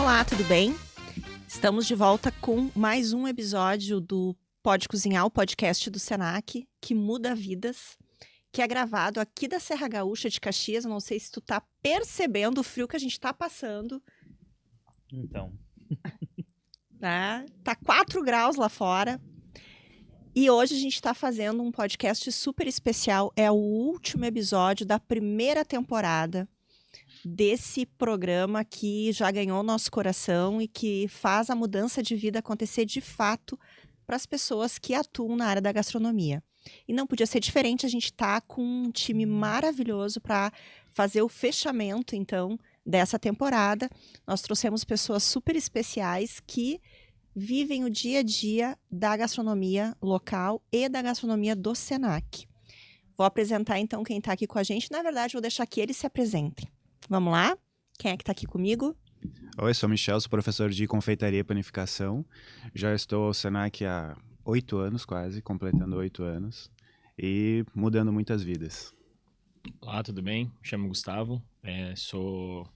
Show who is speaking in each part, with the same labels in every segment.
Speaker 1: Olá, tudo bem? Estamos de volta com mais um episódio do Pode Cozinhar, o podcast do Senac, que muda vidas, que é gravado aqui da Serra Gaúcha de Caxias. Eu não sei se tu tá percebendo o frio que a gente tá passando.
Speaker 2: Então.
Speaker 1: Tá 4 graus lá fora. E hoje a gente está fazendo um podcast super especial. É o último episódio da primeira temporada desse programa que já ganhou nosso coração e que faz a mudança de vida acontecer de fato para as pessoas que atuam na área da gastronomia. E não podia ser diferente, a gente está com um time maravilhoso para fazer o fechamento, então, dessa temporada. Nós trouxemos pessoas super especiais que vivem o dia a dia da gastronomia local e da gastronomia do Senac. Vou apresentar, então, quem está aqui com a gente. Na verdade, vou deixar que eles se apresentem. Vamos lá? Quem é que está aqui comigo?
Speaker 3: Oi, sou Michel, sou professor de confeitaria e panificação. Já estou ao Senac há 8 anos quase, completando 8 anos e mudando muitas vidas.
Speaker 2: Olá, tudo bem? Me chamo Gustavo, sou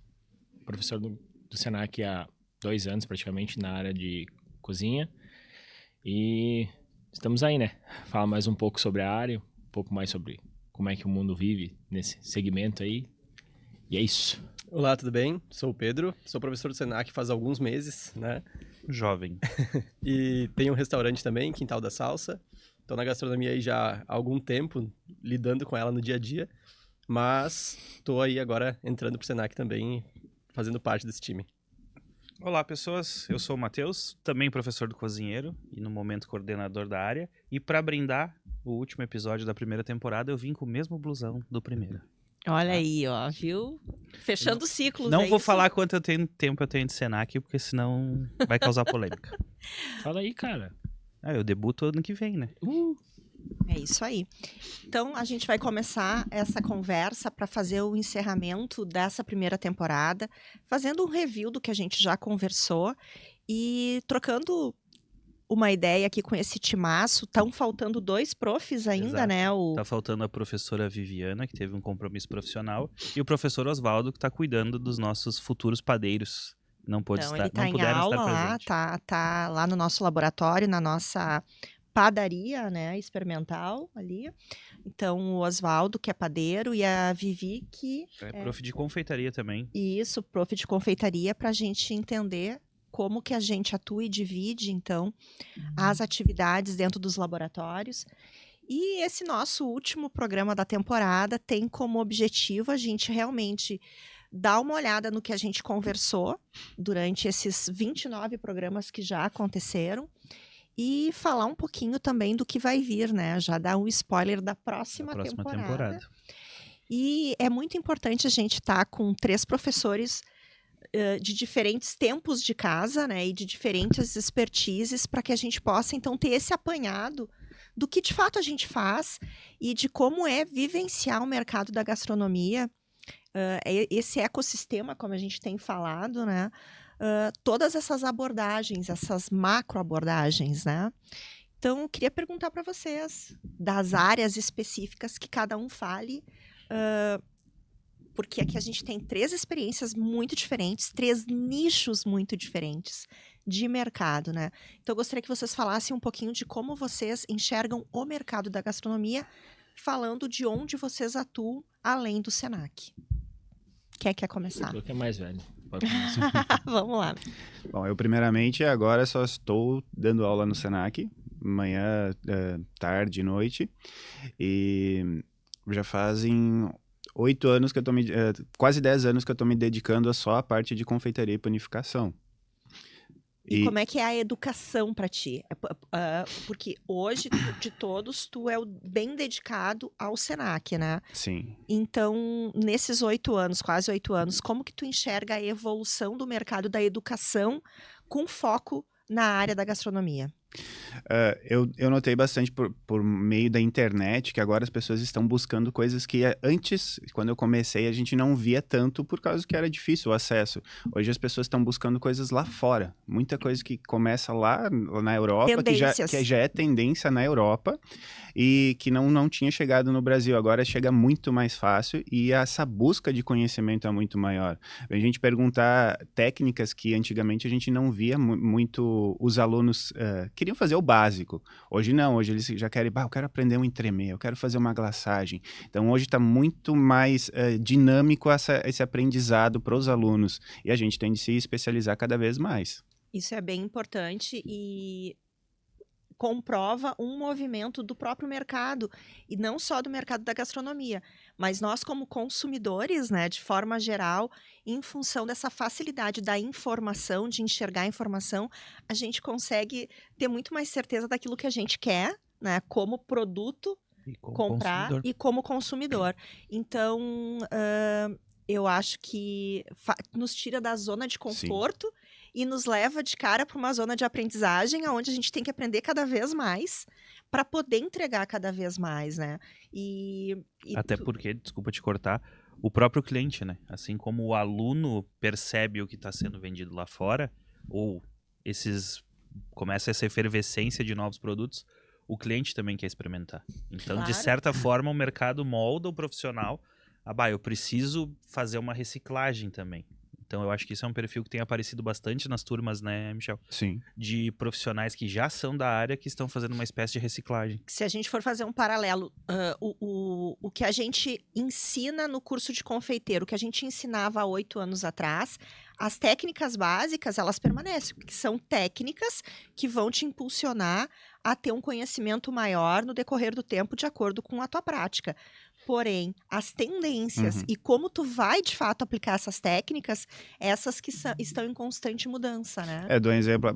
Speaker 2: professor do Senac há 2 anos praticamente na área de cozinha e estamos aí, né? Falar mais um pouco sobre a área, um pouco mais sobre como é que o mundo vive nesse segmento aí. E é isso.
Speaker 4: Olá, tudo bem? Sou o Pedro, sou professor do Senac faz alguns meses, né?
Speaker 2: Jovem.
Speaker 4: E tenho um restaurante também, Quintal da Salsa. Estou na gastronomia aí já há algum tempo, lidando com ela no dia a dia. Mas estou aí agora entrando pro Senac também, fazendo parte desse time.
Speaker 5: Olá, pessoas. Eu sou o Matheus, também professor do cozinheiro e no momento coordenador da área. E para brindar o último episódio da primeira temporada, eu vim com o mesmo blusão do primeiro.
Speaker 1: Olha aí, ó, viu? Fechando ciclos.
Speaker 5: Não vou falar quanto tempo eu tenho de Senac, porque senão vai causar polêmica.
Speaker 2: Fala aí, cara.
Speaker 5: Eu debuto ano que vem, né?
Speaker 1: É isso aí. Então, a gente vai começar essa conversa para fazer o encerramento dessa primeira temporada, fazendo um review do que a gente já conversou e trocando uma ideia aqui com esse timaço. Estão faltando 2 profs ainda,
Speaker 5: Exato.
Speaker 1: né?
Speaker 5: Tá faltando a professora Viviana, que teve um compromisso profissional, e o professor Oswaldo, que tá cuidando dos nossos futuros padeiros. Não pôde
Speaker 1: Então,
Speaker 5: estar,
Speaker 1: ele tá
Speaker 5: não
Speaker 1: em
Speaker 5: puderam
Speaker 1: aula
Speaker 5: estar
Speaker 1: lá,
Speaker 5: presente.
Speaker 1: tá lá no nosso laboratório, na nossa padaria, né, experimental ali. Então, o Oswaldo, que é padeiro, e a Vivi, que
Speaker 5: Prof de confeitaria também.
Speaker 1: Isso, prof de confeitaria, para a gente entender como que a gente atua e divide, então, as atividades dentro dos laboratórios. E esse nosso último programa da temporada tem como objetivo a gente realmente dar uma olhada no que a gente conversou durante esses 29 programas que já aconteceram e falar um pouquinho também do que vai vir, né? Já dar um spoiler da próxima temporada. E é muito importante a gente estar com 3 professores de diferentes tempos de casa, né, e de diferentes expertises, para que a gente possa, então, ter esse apanhado do que, de fato, a gente faz e de como é vivenciar o mercado da gastronomia, esse ecossistema, como a gente tem falado, né, todas essas abordagens, essas macro-abordagens, né. Então, eu queria perguntar para vocês, das áreas específicas que cada um fale, porque aqui a gente tem 3 experiências muito diferentes, 3 nichos muito diferentes de mercado, né? Então, eu gostaria que vocês falassem um pouquinho de como vocês enxergam o mercado da gastronomia, falando de onde vocês atuam além do Senac. Quem quer começar?
Speaker 2: Tu que é mais velho. Pode começar.
Speaker 1: Vamos lá.
Speaker 3: Bom, eu primeiramente agora só estou dando aula no Senac, manhã, tarde e noite, e já fazem 8 anos que eu tô quase 10 anos que eu tô me dedicando só à parte de confeitaria e panificação.
Speaker 1: E como é que é a educação para ti? Porque hoje, de todos, tu é bem dedicado ao Senac, né?
Speaker 3: Sim.
Speaker 1: Então, nesses 8 anos, quase 8 anos, como que tu enxerga a evolução do mercado da educação com foco na área da gastronomia?
Speaker 3: Eu notei bastante por meio da internet que agora as pessoas estão buscando coisas que antes, quando eu comecei, a gente não via tanto por causa que era difícil o acesso. Hoje as pessoas estão buscando coisas lá fora. Muita coisa que começa lá na Europa, que já é tendência na Europa e que não tinha chegado no Brasil. Agora chega muito mais fácil e essa busca de conhecimento é muito maior. A gente perguntar técnicas que antigamente a gente não via muito os alunos queriam fazer o básico. Hoje não, hoje eles já querem, eu quero aprender um entremê, eu quero fazer uma glaçagem. Então hoje está muito mais dinâmico esse aprendizado para os alunos e a gente tem de se especializar cada vez mais.
Speaker 1: Isso é bem importante e comprova um movimento do próprio mercado, e não só do mercado da gastronomia, mas nós como consumidores, né, de forma geral, em função dessa facilidade da informação, de enxergar a informação, a gente consegue ter muito mais certeza daquilo que a gente quer, né, como produto, comprar consumidor. E como consumidor. Então, eu acho que nos tira da zona de conforto. Sim. E nos leva de cara para uma zona de aprendizagem, onde a gente tem que aprender cada vez mais para poder entregar cada vez mais, né?
Speaker 5: Até porque, desculpa te cortar, o próprio cliente, né? Assim como o aluno percebe o que está sendo vendido lá fora, ou começa essa efervescência de novos produtos, o cliente também quer experimentar. Então, claro, de certa forma, o mercado molda o profissional. Eu preciso fazer uma reciclagem também. Então, eu acho que isso é um perfil que tem aparecido bastante nas turmas, né, Michel?
Speaker 3: Sim.
Speaker 5: De profissionais que já são da área, que estão fazendo uma espécie de reciclagem.
Speaker 1: Se a gente for fazer um paralelo, o que a gente ensina no curso de confeiteiro, o que a gente ensinava há 8 anos atrás, as técnicas básicas, elas permanecem, que são técnicas que vão te impulsionar a ter um conhecimento maior no decorrer do tempo, de acordo com a tua prática. Porém, as tendências e como tu vai, de fato, aplicar essas técnicas, essas que estão em constante mudança, né?
Speaker 3: Dou um exemplo.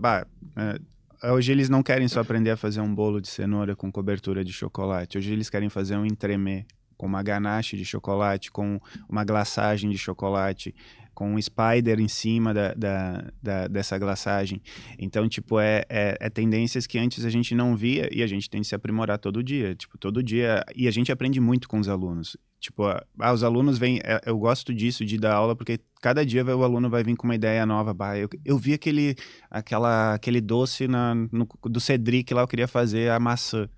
Speaker 3: Hoje eles não querem só aprender a fazer um bolo de cenoura com cobertura de chocolate. Hoje eles querem fazer um entremê com uma ganache de chocolate, com uma glaçagem de chocolate, com um spider em cima dessa glaçagem. Então, tipo, é tendências que antes a gente não via e a gente tem que se aprimorar todo dia. Tipo, todo dia. E a gente aprende muito com os alunos. Tipo, os alunos vêm... Eu gosto disso, de dar aula, porque cada dia o aluno vai vir com uma ideia nova. Eu vi aquele doce do Cedric lá, eu queria fazer a maçã.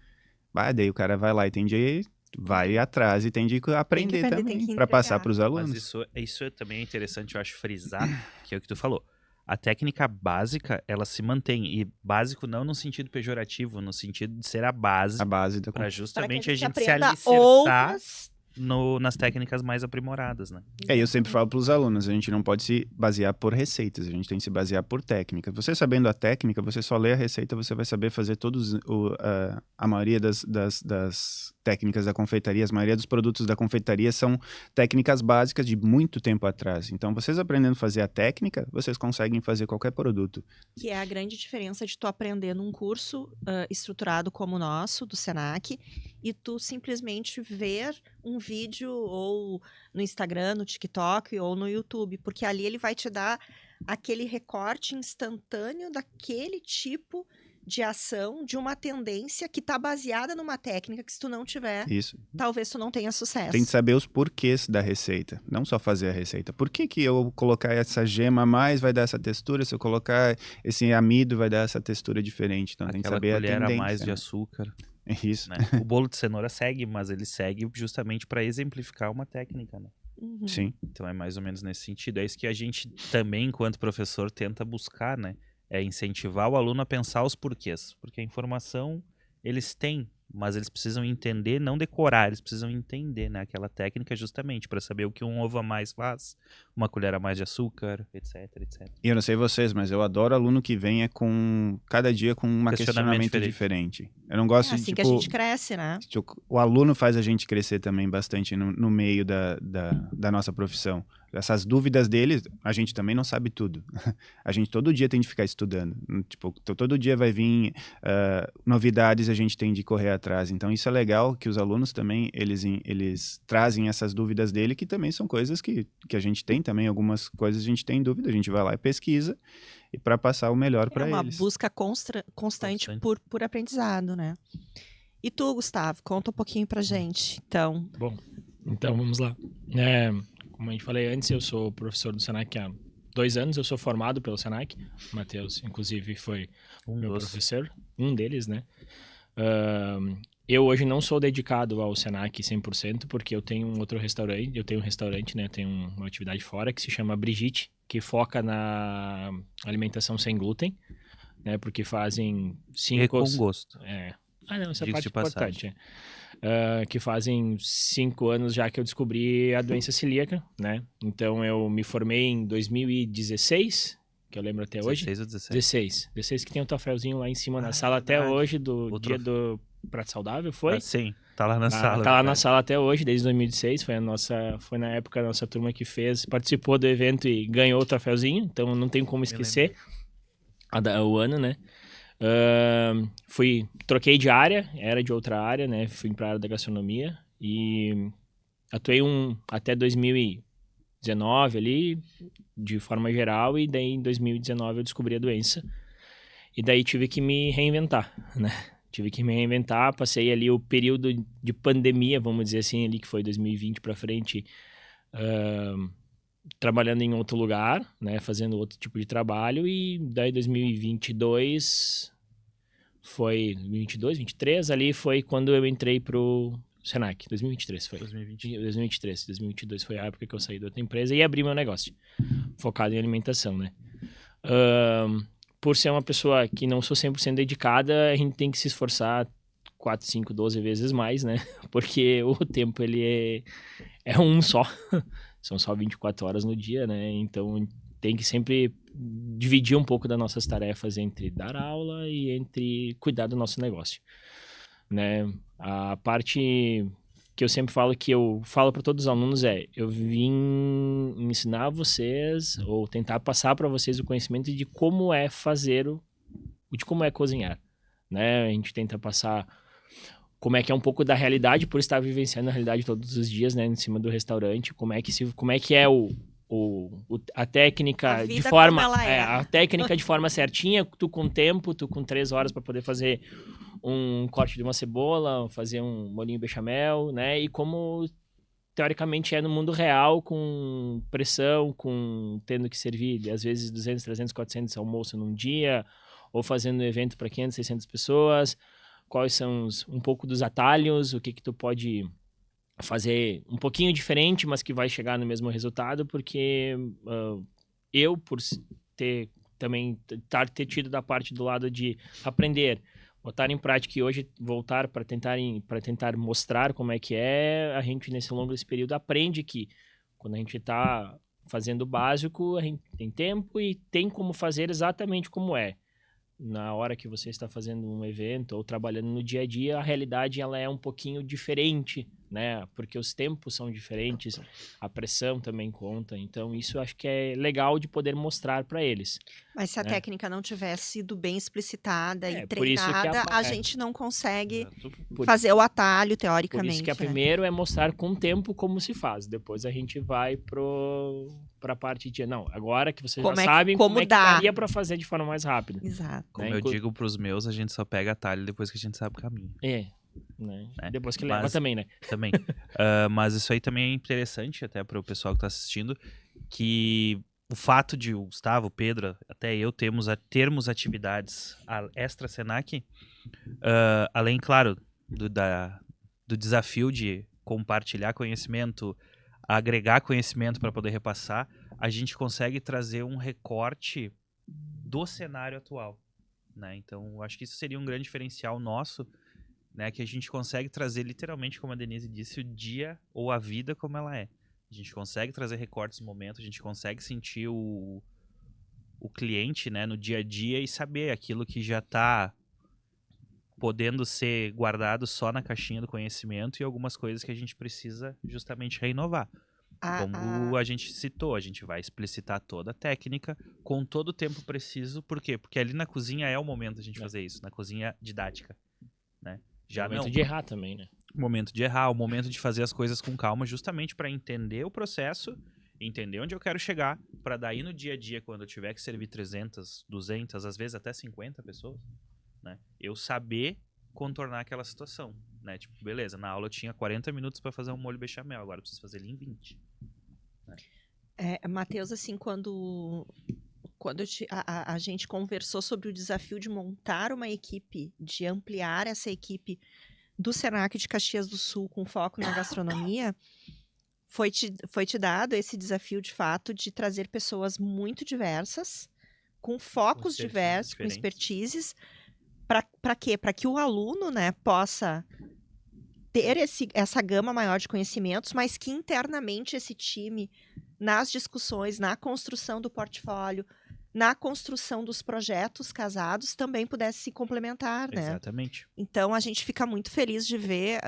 Speaker 3: Daí o cara vai lá e tem de... vai atrás e tem de aprender também para passar para os alunos.
Speaker 5: Mas isso também é interessante, eu acho, frisar, que é o que tu falou. A técnica básica, ela se mantém. E básico não no sentido pejorativo, no sentido de ser a base
Speaker 3: da
Speaker 5: para justamente a gente se
Speaker 1: aprenda
Speaker 5: alicerçar nas técnicas mais aprimoradas, né?
Speaker 3: Eu sempre falo para os alunos, a gente não pode se basear por receitas, a gente tem que se basear por técnica. Você sabendo a técnica, você só lê a receita, você vai saber fazer a maioria das técnicas da confeitaria, a maioria dos produtos da confeitaria são técnicas básicas de muito tempo atrás. Então, vocês aprendendo a fazer a técnica, vocês conseguem fazer qualquer produto.
Speaker 1: Que é a grande diferença de tu aprender num curso estruturado como o nosso, do Senac, e tu simplesmente ver um vídeo ou no Instagram, no TikTok ou no YouTube, porque ali ele vai te dar aquele recorte instantâneo daquele tipo de ação, de uma tendência que está baseada numa técnica que se tu não tiver, talvez tu não tenha sucesso.
Speaker 3: Tem que saber os porquês da receita, não só fazer a receita. Por que eu colocar essa gema a mais vai dar essa textura, se eu colocar esse amido vai dar essa textura diferente. Então tem que saber a tendência.
Speaker 5: Aquela colher a mais de açúcar.
Speaker 3: Isso.
Speaker 5: Né? O bolo de cenoura segue, mas ele segue justamente para exemplificar uma técnica, né?
Speaker 3: Sim.
Speaker 5: Então é mais ou menos nesse sentido. É isso que a gente também, enquanto professor, tenta buscar, né? É incentivar o aluno a pensar os porquês. Porque a informação eles têm, mas eles precisam entender, não decorar, eles precisam entender, né? Aquela técnica justamente para saber o que um ovo a mais faz, uma colher a mais de açúcar, etc, etc.
Speaker 3: E eu não sei vocês, mas eu adoro aluno que venha cada dia com um questionamento diferente. Eu não gosto de,
Speaker 1: assim que a gente cresce, né?
Speaker 3: O aluno faz a gente crescer também bastante no meio da nossa profissão. essas dúvidas deles, a gente também não sabe tudo. A gente todo dia tem de ficar estudando. Tipo, todo dia vai vir novidades, a gente tem de correr atrás. Então, isso é legal que os alunos também, eles trazem essas dúvidas dele, que também são coisas que a gente tem também. Algumas coisas a gente tem dúvida, a gente vai lá e pesquisa, e para passar o melhor para eles.
Speaker 1: É uma busca constante por aprendizado, né? E tu, Gustavo, conta um pouquinho pra gente, então.
Speaker 2: Bom, então vamos lá. Como a gente falei antes, eu sou professor do Senac há 2 anos, eu sou formado pelo Senac. O Matheus, inclusive, foi meu professor, um deles, né? Eu hoje não sou dedicado ao Senac 100%, porque eu tenho um outro restaurante, né? Eu tenho uma atividade fora que se chama Brigitte, que foca na alimentação sem glúten, né? Porque fazem 5...
Speaker 5: E com gosto.
Speaker 2: Não, essa
Speaker 5: Diga-se
Speaker 2: parte é importante. Que fazem 5 anos já que eu descobri a doença celíaca, né? Então, eu me formei em 2016, que eu lembro até hoje.
Speaker 5: 16 ou 17?
Speaker 2: 16, que tem um troféuzinho lá em cima na sala até hoje, do dia do Prato Saudável, foi?
Speaker 5: Sim, tá lá na sala.
Speaker 2: Tá lá na sala até hoje, desde 2016. Foi na época a nossa turma que participou do evento e ganhou o troféuzinho. Então, não tem como esquecer o ano, né? Troquei de área, era de outra área, né? Fui para a área da gastronomia e atuei até 2019 ali, de forma geral, e daí em 2019 eu descobri a doença. E daí tive que me reinventar, né? Passei ali o período de pandemia, vamos dizer assim, ali que foi 2020 para frente, trabalhando em outro lugar, né, fazendo outro tipo de trabalho, e daí 2022 foi 2023, ali foi quando eu entrei pro Senac. 2023 foi. 2022 foi a época que eu saí da outra empresa e abri meu negócio, focado em alimentação, né. Por ser uma pessoa que não sou 100% dedicada, a gente tem que se esforçar 4, 5, 12 vezes mais, né, porque o tempo ele é um só. São só 24 horas no dia, né? Então, tem que sempre dividir um pouco das nossas tarefas entre dar aula e entre cuidar do nosso negócio, né? A parte que eu sempre falo, que eu falo para todos os alunos eu vim ensinar vocês ou tentar passar para vocês o conhecimento de como é de como é cozinhar, né? A gente tenta passar como é que é um pouco da realidade, por estar vivenciando a realidade todos os dias, né, em cima do restaurante, como é que é a técnica de forma, a técnica de forma certinha, tu com tempo, tu com 3 horas para poder fazer um corte de uma cebola, fazer um molhinho bechamel, né, e como teoricamente é no mundo real, com pressão, tendo que servir às vezes 200, 300, 400 almoço num dia, ou fazendo um evento para 500, 600 pessoas. Quais são um pouco dos atalhos, o que tu pode fazer um pouquinho diferente, mas que vai chegar no mesmo resultado, porque eu, por ter tido da parte do lado de aprender, botar em prática e hoje voltar para tentar mostrar como é que a gente nesse longo desse período aprende que quando a gente está fazendo o básico, a gente tem tempo e tem como fazer exatamente como é. Na hora que você está fazendo um evento ou trabalhando no dia a dia, a realidade ela é um pouquinho diferente, né? Porque os tempos são diferentes, a pressão também conta. Então, isso eu acho que é legal de poder mostrar para eles.
Speaker 1: Mas se a técnica não tiver sido bem explicitada e
Speaker 2: por isso que
Speaker 1: treinada, a gente não consegue
Speaker 2: Por
Speaker 1: fazer o atalho, teoricamente.
Speaker 2: Por isso que primeiro é mostrar com o tempo como se faz. Depois a gente vai para a parte de... Não, agora que vocês já sabem como é que daria para fazer de forma mais rápida.
Speaker 1: Exato.
Speaker 5: Como eu digo para os meus, a gente só pega atalho depois que a gente sabe o caminho.
Speaker 2: Né? Depois que leva também, né?
Speaker 5: Também. Mas isso aí também é interessante até para o pessoal que está assistindo, que o fato de o Gustavo, o Pedro, até eu termos atividades extra Senac, além, claro, do desafio de compartilhar conhecimento, agregar conhecimento para poder repassar, a gente consegue trazer um recorte do cenário atual, né? Então, eu acho que isso seria um grande diferencial nosso, né? Que a gente consegue trazer literalmente, como a Denise disse, o dia ou a vida como ela é. A gente consegue trazer recortes do momento, a gente consegue sentir o cliente, né, no dia a dia e saber aquilo que já está podendo ser guardado só na caixinha do conhecimento e algumas coisas que a gente precisa justamente renovar. Como a gente citou, a gente vai explicitar toda a técnica com todo o tempo preciso. Por quê? Porque ali na cozinha é o momento da gente fazer isso, na cozinha didática, né? Já
Speaker 2: momento
Speaker 5: não.
Speaker 2: de errar também, né?
Speaker 5: O momento de errar, o momento de fazer as coisas com calma, justamente para entender o processo, entender onde eu quero chegar, para daí no dia a dia, quando eu tiver que servir 300, 200, às vezes até 50 pessoas, né? Eu saber contornar aquela situação, né? Tipo, beleza, na aula eu tinha 40 minutos para fazer um molho bechamel, agora eu preciso fazer ele em 20.
Speaker 1: Matheus, assim, quando a gente conversou sobre o desafio de montar uma equipe, de ampliar essa equipe do Senac de Caxias do Sul com foco na gastronomia, foi te dado esse desafio, de fato, de trazer pessoas muito diversas, com focos diversos, com expertises, para quê? Para que o aluno, né, possa ter essa gama maior de conhecimentos, mas que internamente esse time, nas discussões, na construção do portfólio, na construção dos projetos casados, também pudesse se complementar, né?
Speaker 5: Exatamente.
Speaker 1: Então, a gente fica muito feliz de ver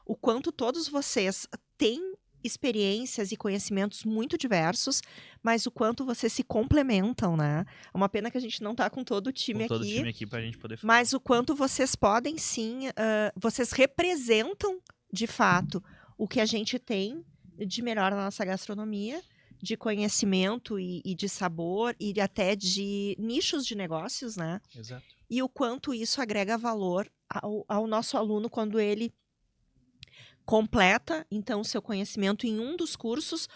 Speaker 1: o quanto todos vocês têm experiências e conhecimentos muito diversos, mas o quanto vocês se complementam, né? É uma pena que a gente não tá com todo o time
Speaker 5: Com todo
Speaker 1: aqui.
Speaker 5: o time aqui pra gente poder falar.
Speaker 1: Mas o quanto vocês podem, sim, vocês representam, de fato, o que a gente tem de melhor na nossa gastronomia, de conhecimento e de sabor, e até de nichos de negócios, né?
Speaker 5: Exato.
Speaker 1: E o quanto isso agrega valor ao nosso aluno quando ele completa, então, o seu conhecimento em um dos cursos,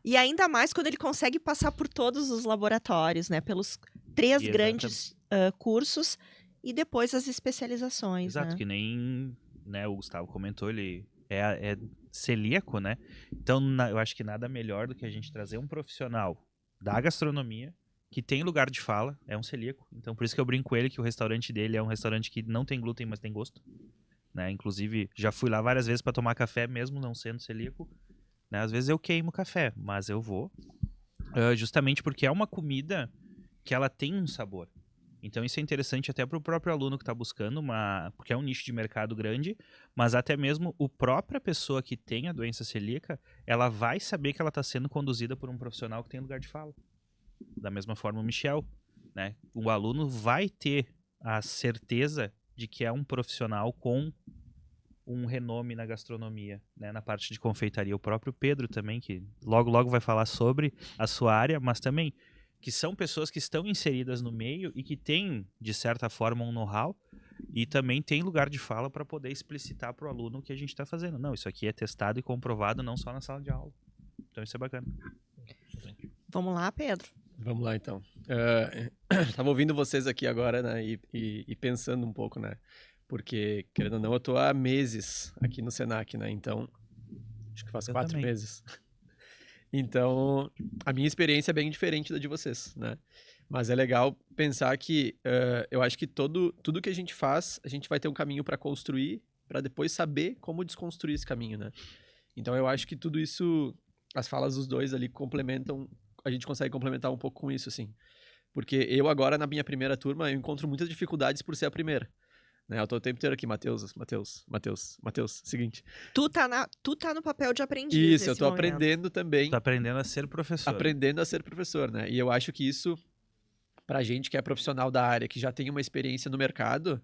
Speaker 1: e ainda mais quando ele consegue passar por todos os laboratórios, né? Pelos 3 grandes cursos e depois as especializações.
Speaker 5: Exato,
Speaker 1: né?
Speaker 5: que nem, né, o Gustavo comentou, ele é celíaco, né? Então, eu acho que nada melhor do que a gente trazer um profissional da gastronomia que tem lugar de fala, é um celíaco. Então, por isso que eu brinco com ele que o restaurante dele é um restaurante que não tem glúten, mas tem gosto. Né? Inclusive, já fui lá várias vezes para tomar café, mesmo não sendo celíaco. Né? Às vezes eu queimo café, mas eu vou. Justamente porque é uma comida que ela tem um sabor. Então isso é interessante até para o próprio aluno que está buscando porque é um nicho de mercado grande, mas até mesmo a própria pessoa que tem a doença celíaca, ela vai saber que ela está sendo conduzida por um profissional que tem lugar de fala. Da mesma forma o Michel. Né? O aluno vai ter a certeza de que é um profissional com um renome na gastronomia, né? Na parte de confeitaria. O próprio Pedro também, que logo vai falar sobre a sua área, mas também que são pessoas que estão inseridas no meio e que têm, de certa forma, um know-how e também tem lugar de fala para poder explicitar para o aluno o que a gente está fazendo. Não, isso aqui é testado e comprovado não só na sala de aula. Então isso é bacana.
Speaker 1: Vamos lá, Pedro?
Speaker 4: Vamos lá, então. Tava ouvindo vocês aqui agora, né, e pensando um pouco, né, porque, querendo ou não, eu tô há meses aqui no Senac, né, então, acho que faz 4 meses. Então, a minha experiência é bem diferente da de vocês, né, mas é legal pensar que eu acho que tudo que a gente faz, a gente vai ter um caminho para construir, para depois saber como desconstruir esse caminho, né. Então, eu acho que tudo isso, as falas dos dois ali complementam, a gente consegue complementar um pouco com isso, assim. Porque eu agora, na minha primeira turma, eu encontro muitas dificuldades por ser a primeira. Né? Eu tô o tempo inteiro aqui, Matheus, seguinte.
Speaker 1: Tu tá no papel de aprendiz.
Speaker 4: Isso, eu tô aprendendo também.
Speaker 5: Tá aprendendo a ser professor.
Speaker 4: Aprendendo a ser professor, né? E eu acho que isso, pra gente que é profissional da área, que já tem uma experiência no mercado,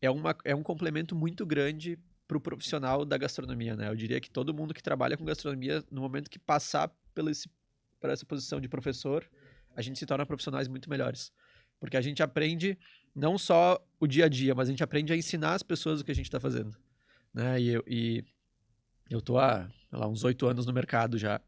Speaker 4: é um complemento muito grande pro profissional da gastronomia, né? Eu diria que todo mundo que trabalha com gastronomia, no momento que passar para essa posição de professor, a gente se torna profissionais muito melhores. Porque a gente aprende não só o dia a dia, mas a gente aprende a ensinar as pessoas o que a gente está fazendo. Né? E eu tô há uns 8 anos no mercado já.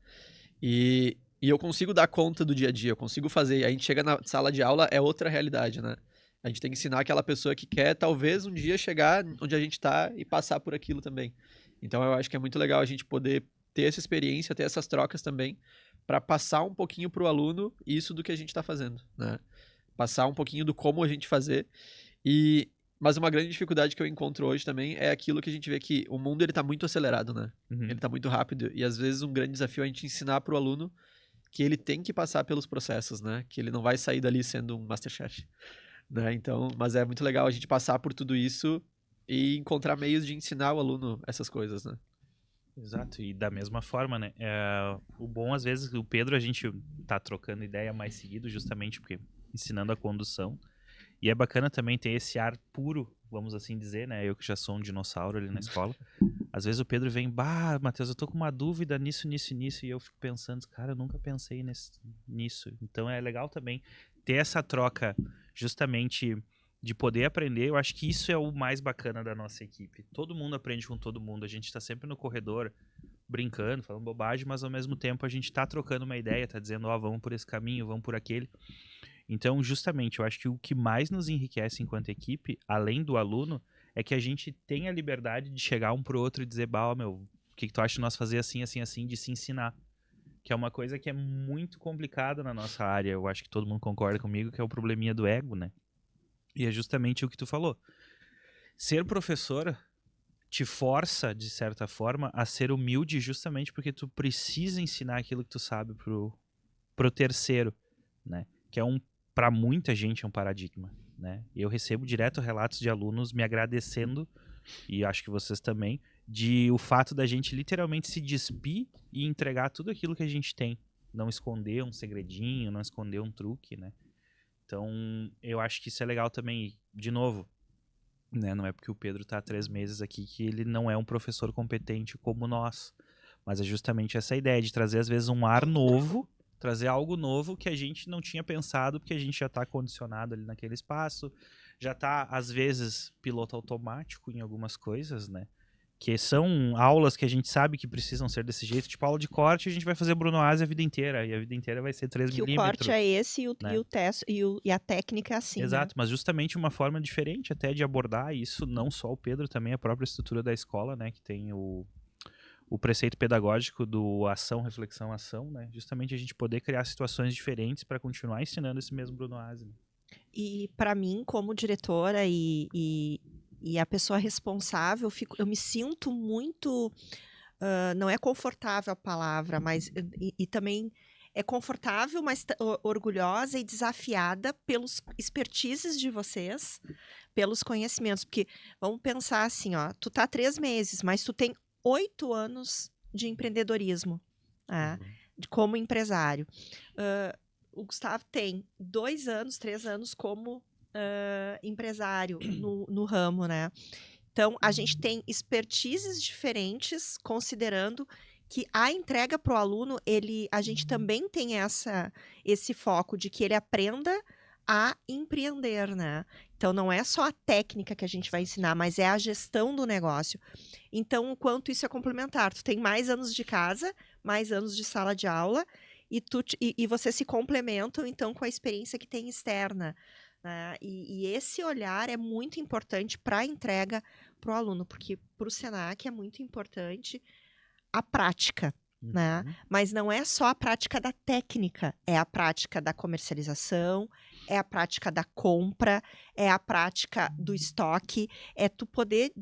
Speaker 4: E eu consigo dar conta do dia a dia, eu consigo fazer. A gente chega na sala de aula, é outra realidade, né? A gente tem que ensinar aquela pessoa que quer, talvez, um dia chegar onde a gente está e passar por aquilo também. Então, eu acho que é muito legal a gente poder ter essa experiência, ter essas trocas também, para passar um pouquinho para o aluno isso do que a gente está fazendo, né? Passar um pouquinho do como a gente fazer. Mas uma grande dificuldade que eu encontro hoje também é aquilo que a gente vê que o mundo ele tá muito acelerado, né?
Speaker 5: Uhum.
Speaker 4: Ele tá muito rápido. E às vezes um grande desafio é a gente ensinar para o aluno que ele tem que passar pelos processos, né? Que ele não vai sair dali sendo um Masterchef. Né? Então, mas é muito legal a gente passar por tudo isso e encontrar meios de ensinar o aluno essas coisas, né?
Speaker 5: Exato, e da mesma forma, né? O bom, às vezes, o Pedro, a gente tá trocando ideia mais seguido, justamente porque ensinando a condução. E é bacana também ter esse ar puro, vamos assim dizer, né? Eu que já sou um dinossauro ali na escola. Às vezes o Pedro vem, Matheus, eu tô com uma dúvida nisso, e eu fico pensando, cara, eu nunca pensei nisso. Então é legal também ter essa troca justamente de poder aprender. Eu acho que isso é o mais bacana da nossa equipe. Todo mundo aprende com todo mundo. A gente tá sempre no corredor brincando, falando bobagem, mas ao mesmo tempo a gente tá trocando uma ideia, tá dizendo, vamos por esse caminho, vamos por aquele. Então, justamente, eu acho que o que mais nos enriquece enquanto equipe, além do aluno, é que a gente tem a liberdade de chegar um pro outro e dizer, o que tu acha de nós fazer assim, assim, assim, de se ensinar. Que é uma coisa que é muito complicada na nossa área. Eu acho que todo mundo concorda comigo, que é o probleminha do ego, né? E é justamente o que tu falou. Ser professora te força, de certa forma, a ser humilde justamente porque tu precisa ensinar aquilo que tu sabe pro terceiro, né? Que é para muita gente é um paradigma, né? Eu recebo direto relatos de alunos me agradecendo, e acho que vocês também, de o fato da gente literalmente se despir e entregar tudo aquilo que a gente tem. Não esconder um segredinho, não esconder um truque, né? Então, eu acho que isso é legal também. De novo, né? Não é porque o Pedro está há 3 meses aqui que ele não é um professor competente como nós. Mas é justamente essa ideia de trazer, às vezes, um ar novo, trazer algo novo que a gente não tinha pensado, porque a gente já está condicionado ali naquele espaço, já está, às vezes, piloto automático em algumas coisas, né? Que são aulas que a gente sabe que precisam ser desse jeito, tipo aula de corte, a gente vai fazer Bruno Haas a vida inteira, e a vida inteira vai ser 3
Speaker 1: Que
Speaker 5: milímetros.
Speaker 1: o corte é esse
Speaker 5: né?
Speaker 1: e o teste e a técnica é assim,
Speaker 5: Exato,
Speaker 1: né?
Speaker 5: mas justamente uma forma diferente até de abordar isso, não só o Pedro, também a própria estrutura da escola, né? Que tem o preceito pedagógico do ação, reflexão, ação, né? Justamente a gente poder criar situações diferentes para continuar ensinando esse mesmo Bruno Haas. Né?
Speaker 1: E para mim, como diretora e a pessoa responsável, eu me sinto muito, não é confortável a palavra, mas e também é confortável, mas orgulhosa e desafiada pelos expertises de vocês, pelos conhecimentos, porque vamos pensar assim, tu tá há 3 meses, mas tu tem 8 anos de empreendedorismo, né? Como empresário. O Gustavo tem 2 anos, 3 anos como empresário no ramo, né? Então, a gente tem expertises diferentes, considerando que a entrega para o aluno, a gente também tem esse foco de que ele aprenda a empreender, né? Então, não é só a técnica que a gente vai ensinar, mas é a gestão do negócio. Então, o quanto isso é complementar. Tu tem mais anos de casa, mais anos de sala de aula, e vocês se complementam, então, com a experiência que tem externa. Né? E esse olhar é muito importante para a entrega para o aluno, porque para o Senac é muito importante a prática, né? Mas não é só a prática da técnica, é a prática da comercialização, é a prática da compra, é a prática do estoque, é tu poder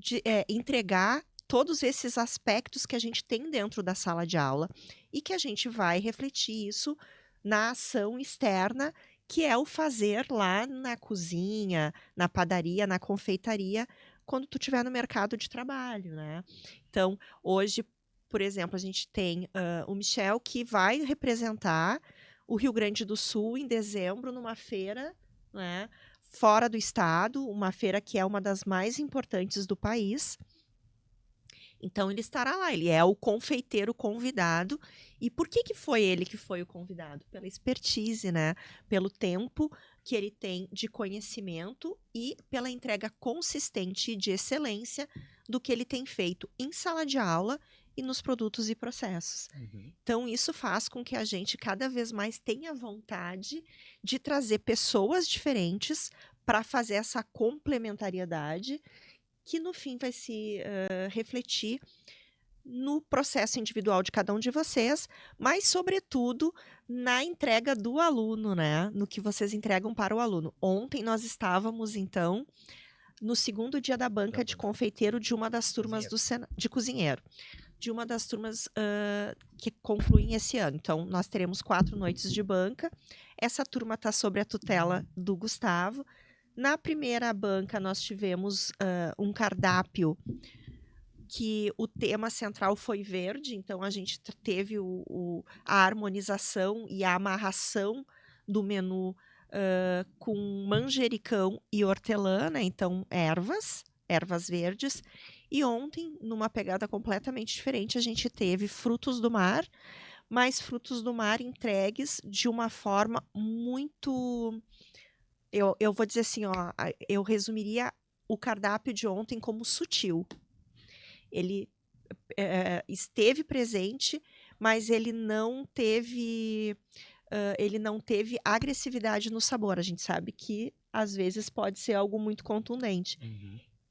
Speaker 1: entregar todos esses aspectos que a gente tem dentro da sala de aula e que a gente vai refletir isso na ação externa, que é o fazer lá na cozinha, na padaria, na confeitaria, quando tu estiver no mercado de trabalho, né? Então, hoje, por exemplo, a gente tem o Michel, que vai representar o Rio Grande do Sul em dezembro numa feira, né, fora do estado, uma feira que é uma das mais importantes do país. Então, ele estará lá, ele é o confeiteiro convidado. E por que foi ele que foi o convidado? Pela expertise, né? Pelo tempo que ele tem de conhecimento e pela entrega consistente e de excelência do que ele tem feito em sala de aula e nos produtos e processos. Então, isso faz com que a gente cada vez mais tenha vontade de trazer pessoas diferentes para fazer essa complementariedade que no fim vai se refletir no processo individual de cada um de vocês, mas sobretudo na entrega do aluno, né? No que vocês entregam para o aluno. Ontem nós estávamos, então, no 2º dia da banca de confeiteiro de uma das turmas de cozinheiro, de uma das turmas que concluem esse ano. Então, nós teremos 4 noites de banca. Essa turma está sob a tutela do Gustavo. Na primeira banca, nós tivemos um cardápio que o tema central foi verde, então a gente teve a harmonização e a amarração do menu com manjericão e hortelã, né? Então ervas verdes. E ontem, numa pegada completamente diferente, a gente teve frutos do mar, mas frutos do mar entregues de uma forma muito... Eu vou dizer assim, ó, eu resumiria o cardápio de ontem como sutil. Ele esteve presente, mas ele não teve agressividade no sabor. A gente sabe que às vezes pode ser algo muito contundente.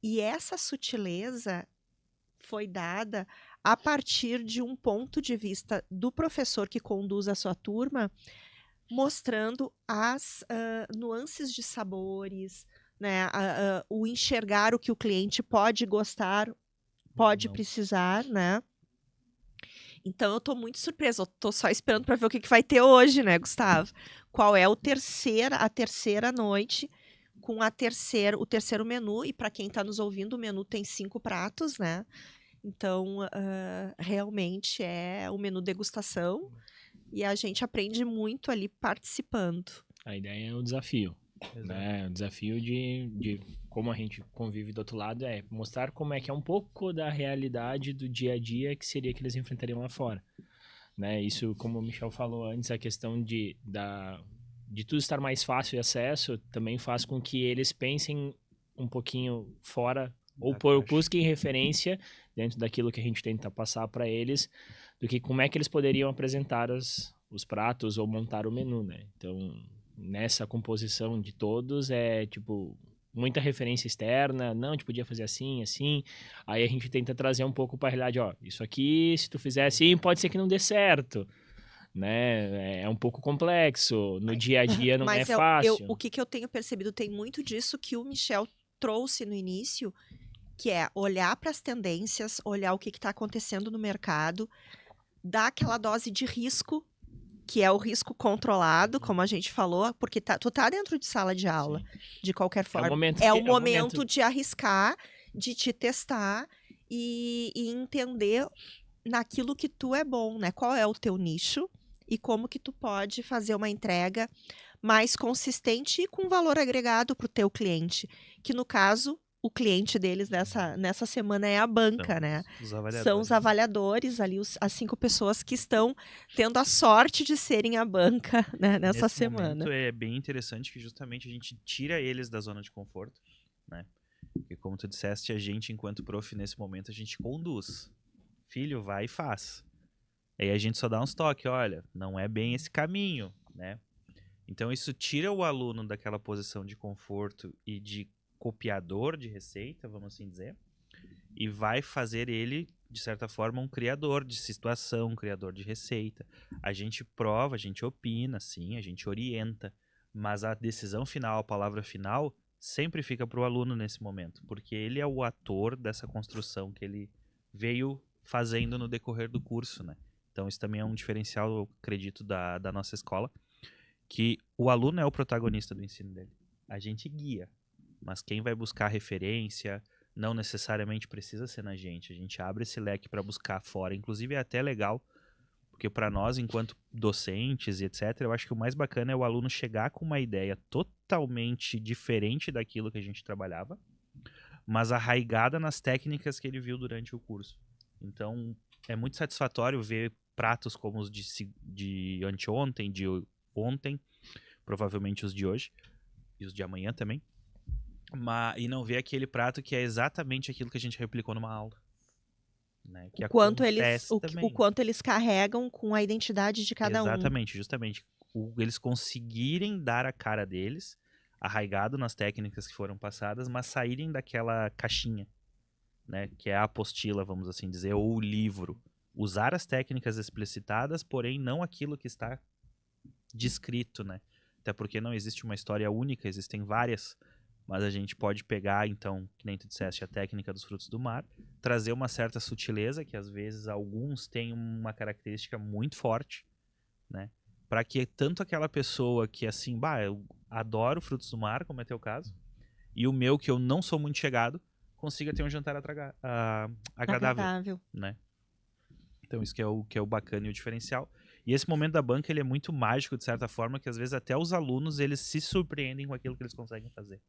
Speaker 1: E essa sutileza foi dada a partir de um ponto de vista do professor que conduz a sua turma, mostrando as nuances de sabores, né? O enxergar o que o cliente pode gostar, pode precisar, né? Então eu tô muito surpresa, eu tô só esperando para ver o que vai ter hoje, né, Gustavo? Qual é a terceira noite com o terceiro menu, e para quem está nos ouvindo, o menu tem 5 pratos, né? Então, realmente é o menu degustação e a gente aprende muito ali participando.
Speaker 2: A ideia é o desafio, né? O desafio de como a gente convive do outro lado é mostrar como é que é um pouco da realidade do dia a dia que seria que eles enfrentariam lá fora, né? Isso, como o Michel falou antes, a questão de tudo estar mais fácil e acesso também faz com que eles pensem um pouquinho fora ou busquem referência dentro daquilo que a gente tenta passar para eles, do que como é que eles poderiam apresentar os pratos ou montar o menu, né? Então, nessa composição de todos, tipo, muita referência externa, não, a gente podia fazer assim, assim, aí a gente tenta trazer um pouco para a realidade, ó, isso aqui, se tu fizer assim, pode ser que não dê certo, né? É um pouco complexo, no dia a dia não é fácil.
Speaker 1: O que eu tenho percebido, tem muito disso que o Michel trouxe no início, que é olhar para as tendências, olhar o que está acontecendo no mercado, dar aquela dose de risco, que é o risco controlado, como a gente falou, porque tu tá dentro de sala de aula, de qualquer forma. É o momento de arriscar, de te testar e entender naquilo que tu é bom, né? Qual é o teu nicho e como que tu pode fazer uma entrega mais consistente e com valor agregado para o teu cliente, que no caso o cliente deles nessa semana é a banca, né? São os avaliadores ali, as 5 pessoas que estão tendo a sorte de serem a banca, né, nessa semana.
Speaker 5: É bem interessante que justamente a gente tira eles da zona de conforto, né? Porque como tu disseste, a gente, enquanto prof, nesse momento, a gente conduz. Filho, vai e faz. Aí a gente só dá uns toques, olha, não é bem esse caminho, né? Então isso tira o aluno daquela posição de conforto e de copiador de receita, vamos assim dizer, e vai fazer ele, de certa forma, um criador de situação, um criador de receita. A gente prova, a gente opina, sim, a gente orienta, mas a decisão final, a palavra final, sempre fica para o aluno nesse momento, porque ele é o ator dessa construção que ele veio fazendo no decorrer do curso, né? Então isso também é um diferencial, eu acredito, da nossa escola, que o aluno é o protagonista do ensino dele. A gente guia, mas quem vai buscar referência não necessariamente precisa ser na gente. A gente abre esse leque para buscar fora. Inclusive é até legal, porque para nós, enquanto docentes e etc., eu acho que o mais bacana é o aluno chegar com uma ideia totalmente diferente daquilo que a gente trabalhava, mas arraigada nas técnicas que ele viu durante o curso. Então, é muito satisfatório ver pratos como os de anteontem, de ontem, provavelmente os de hoje, e os de amanhã também, e não ver aquele prato que é exatamente aquilo que a gente replicou numa aula. Né? Que
Speaker 1: o quanto eles carregam com a identidade de cada um.
Speaker 5: Exatamente, justamente. Eles conseguirem dar a cara deles, arraigado nas técnicas que foram passadas, mas saírem daquela caixinha, né? Que é a apostila, vamos assim dizer, ou o livro. Usar as técnicas explicitadas, porém não aquilo que está descrito, né? Até porque não existe uma história única, existem várias, mas a gente pode pegar, então, que nem tu disseste, a técnica dos frutos do mar, trazer uma certa sutileza, que às vezes alguns têm uma característica muito forte, né? Para que tanto aquela pessoa que assim, eu adoro frutos do mar, como é teu caso, e o meu, que eu não sou muito chegado, consiga ter um jantar agradável,
Speaker 1: Agradável.
Speaker 5: né? Então isso que é o bacana e o diferencial. E esse momento da banca, ele é muito mágico, de certa forma, que às vezes até os alunos, eles se surpreendem com aquilo que eles conseguem fazer,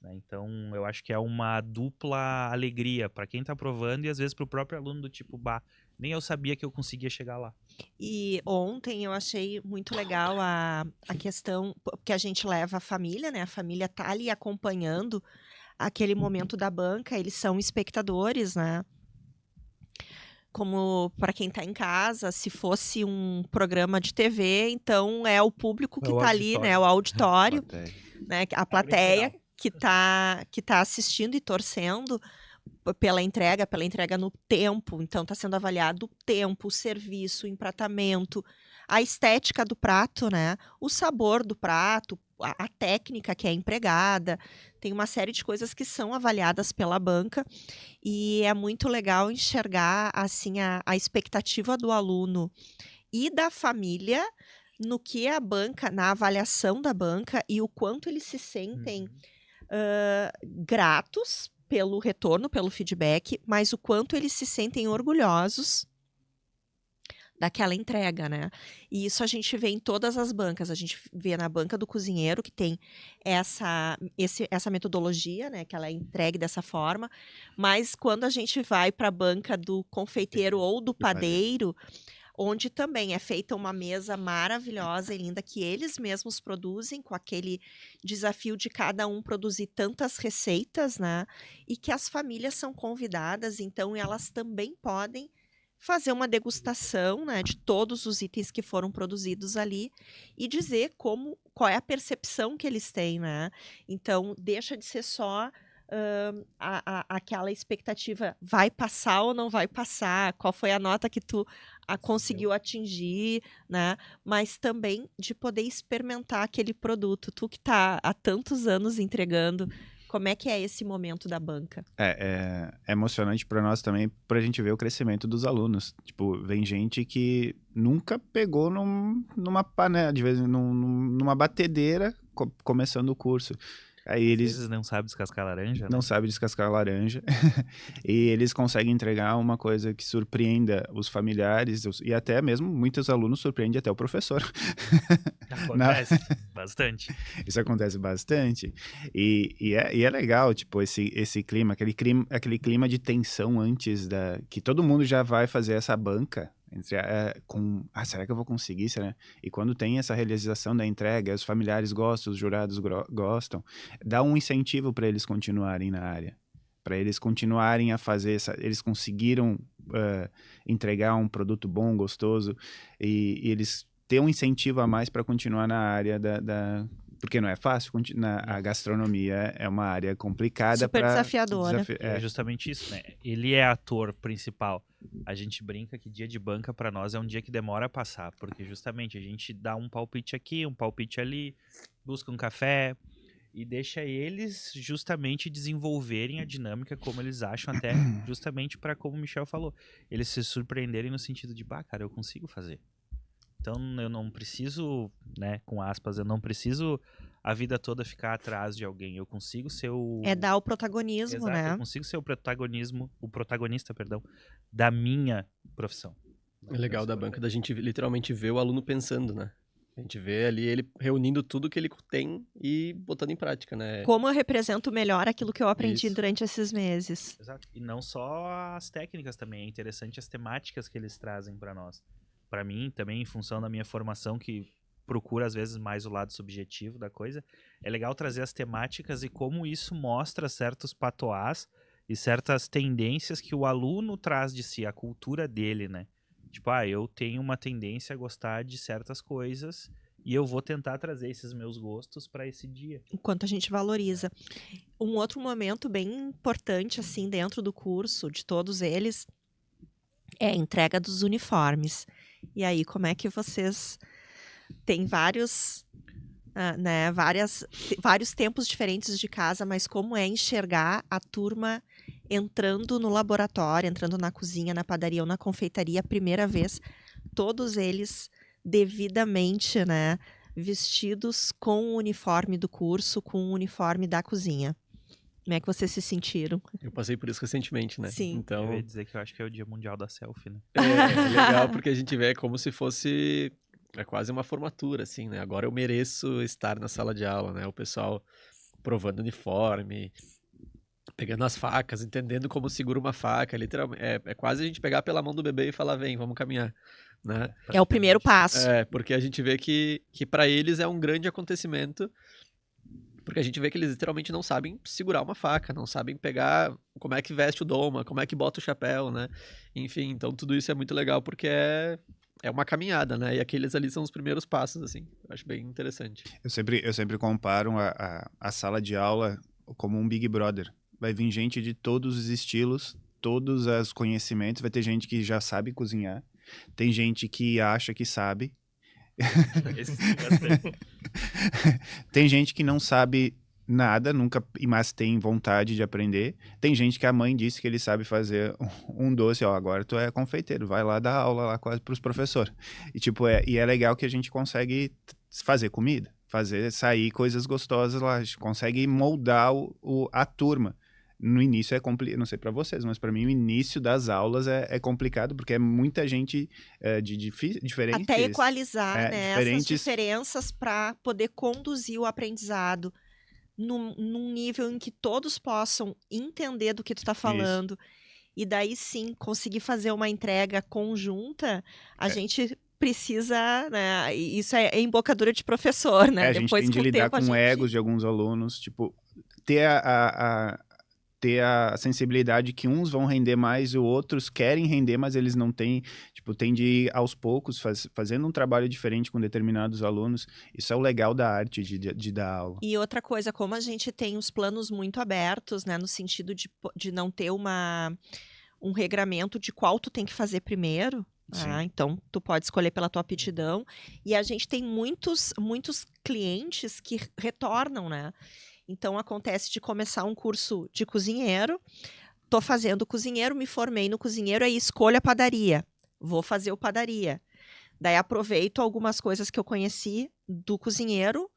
Speaker 5: né? Então, eu acho que é uma dupla alegria para quem tá provando e às vezes pro próprio aluno do tipo, bah, nem eu sabia que eu conseguia chegar lá.
Speaker 1: E ontem eu achei muito legal a questão, porque a gente leva a família, né? A família tá ali acompanhando aquele momento da banca, eles são espectadores, né? Como para quem tá em casa, se fosse um programa de TV, então é o público que
Speaker 5: É o
Speaker 1: tá ali, né?
Speaker 5: auditório.
Speaker 1: O auditório,
Speaker 3: Plateia.
Speaker 1: né? A plateia que tá assistindo e torcendo pela entrega no tempo. Então, está sendo avaliado o tempo, o serviço, o empratamento, a estética do prato, né? O sabor do prato, a técnica que é empregada. Tem uma série de coisas que são avaliadas pela banca e é muito legal enxergar assim a expectativa do aluno e da família no que a banca, na avaliação da banca e o quanto eles se sentem gratos pelo retorno, pelo feedback, mas o quanto eles se sentem orgulhosos daquela entrega, né? E isso a gente vê em todas as bancas. A gente vê na banca do cozinheiro, que tem essa metodologia, né? Que ela é entregue dessa forma. Mas quando a gente vai para a banca do confeiteiro ou do padeiro, onde também é feita uma mesa maravilhosa e linda que eles mesmos produzem, com aquele desafio de cada um produzir tantas receitas, né? E que as famílias são convidadas, então elas também podem fazer uma degustação, né, de todos os itens que foram produzidos ali e dizer qual é a percepção que eles têm, né? Então, deixa de ser só aquela expectativa, vai passar ou não vai passar, qual foi a nota que tu conseguiu atingir, né? Mas também de poder experimentar aquele produto. Tu que está há tantos anos entregando, como é que é esse momento da banca?
Speaker 3: É emocionante para nós também, pra gente ver o crescimento dos alunos. Tipo, vem gente que nunca pegou numa panela, de vez numa batedeira começando o curso. Aí
Speaker 5: Às
Speaker 3: eles
Speaker 5: vezes não sabem descascar laranja,
Speaker 3: não
Speaker 5: né?
Speaker 3: sabem descascar laranja e eles conseguem entregar uma coisa que surpreenda os familiares e até mesmo muitos alunos surpreende até o professor.
Speaker 5: Acontece bastante.
Speaker 3: Isso acontece bastante e é legal, tipo, esse clima, aquele clima de tensão antes que todo mundo já vai fazer essa banca será que eu vou conseguir? Será? E quando tem essa realização da entrega, os familiares gostam, os jurados gostam, dá um incentivo para eles continuarem na área, para eles continuarem a fazer eles conseguiram entregar um produto bom, gostoso, e eles ter um incentivo a mais para continuar na área porque não é fácil, a gastronomia é uma área complicada.
Speaker 1: Super desafiadora.
Speaker 5: É justamente isso, né? Ele é ator principal. A gente brinca que dia de banca para nós é um dia que demora a passar, porque justamente a gente dá um palpite aqui, um palpite ali, busca um café e deixa eles justamente desenvolverem a dinâmica como eles acham, até justamente para, como o Michel falou, eles se surpreenderem no sentido de, bah, cara, eu consigo fazer. Então eu não preciso, né, com aspas, eu não preciso a vida toda ficar atrás de alguém. Eu consigo ser
Speaker 1: dar o protagonismo,
Speaker 5: Exato,
Speaker 1: né?
Speaker 5: eu consigo ser o protagonista, da minha profissão.
Speaker 4: É legal da banca da gente literalmente ver o aluno pensando, né? A gente vê ali ele reunindo tudo que ele tem e botando em prática, né?
Speaker 1: Como eu represento melhor aquilo que eu aprendi
Speaker 4: Isso.
Speaker 1: durante esses meses.
Speaker 5: Exato. E não só as técnicas também, é interessante as temáticas que eles trazem para nós. Para mim, também, em função da minha formação, que procura às vezes mais o lado subjetivo da coisa, é legal trazer as temáticas e como isso mostra certos patois e certas tendências que o aluno traz de si, a cultura dele, né? Tipo, eu tenho uma tendência a gostar de certas coisas e eu vou tentar trazer esses meus gostos para esse dia.
Speaker 1: Enquanto a gente valoriza. Um outro momento bem importante, assim, dentro do curso, de todos eles, é a entrega dos uniformes. E aí, como é que vocês têm vários tempos diferentes de casa, mas como é enxergar a turma entrando no laboratório, entrando na cozinha, na padaria ou na confeitaria a primeira vez, todos eles devidamente, né, vestidos com o uniforme do curso, com o uniforme da cozinha? Como é que vocês se sentiram?
Speaker 4: Eu passei por isso recentemente, né?
Speaker 1: Sim.
Speaker 4: Então,
Speaker 5: Eu ia dizer que eu acho que é o Dia Mundial da Selfie, né?
Speaker 4: é legal porque a gente vê como se fosse quase uma formatura, assim, né? Agora eu mereço estar na sala de aula, né? O pessoal provando uniforme, pegando as facas, entendendo como segura uma faca, literalmente. É quase a gente pegar pela mão do bebê e falar, vem, vamos caminhar, né?
Speaker 1: É o primeiro passo.
Speaker 4: Porque a gente vê que para eles é um grande acontecimento, porque a gente vê que eles literalmente não sabem segurar uma faca, não sabem pegar como é que veste o doma, como é que bota o chapéu, né? Enfim, então tudo isso é muito legal porque é uma caminhada, né? E aqueles ali são os primeiros passos, assim. Eu acho bem interessante.
Speaker 3: Eu sempre comparo a sala de aula como um Big Brother. Vai vir gente de todos os estilos, todos os conhecimentos. Vai ter gente que já sabe cozinhar. Tem gente que acha que sabe.
Speaker 5: Esse sim, bastante.
Speaker 3: Tem gente que não sabe nada, nunca, mas tem vontade de aprender. Tem gente que a mãe disse que ele sabe fazer um doce, ó, agora tu é confeiteiro, vai lá dar aula lá pros professores. E tipo, e é legal que a gente consegue fazer comida, fazer sair coisas gostosas lá, a gente consegue moldar a turma. No início é complicado, não sei para vocês, mas para mim o início das aulas é complicado, porque é muita gente de diferentes...
Speaker 1: Até equalizar, né, essas
Speaker 3: diferentes...
Speaker 1: diferenças para poder conduzir o aprendizado num nível em que todos possam entender do que tu está falando. E daí sim, conseguir fazer uma entrega conjunta, a gente precisa, né, isso é embocadura de professor, né?
Speaker 3: A gente tem de lidar com egos de alguns alunos, tipo, ter ter a sensibilidade que uns vão render mais e outros querem render, mas eles não têm, tipo, tem de ir aos poucos, fazendo um trabalho diferente com determinados alunos. Isso é o legal da arte de dar aula.
Speaker 1: E outra coisa, como a gente tem os planos muito abertos, né, no sentido de não ter um regramento de qual tu tem que fazer primeiro, então tu pode escolher pela tua aptidão, e a gente tem muitos clientes que retornam, né? Então, acontece de começar um curso de cozinheiro, tô fazendo cozinheiro, me formei no cozinheiro, aí escolho a padaria, vou fazer o padaria. Daí aproveito algumas coisas que eu conheci do cozinheiro,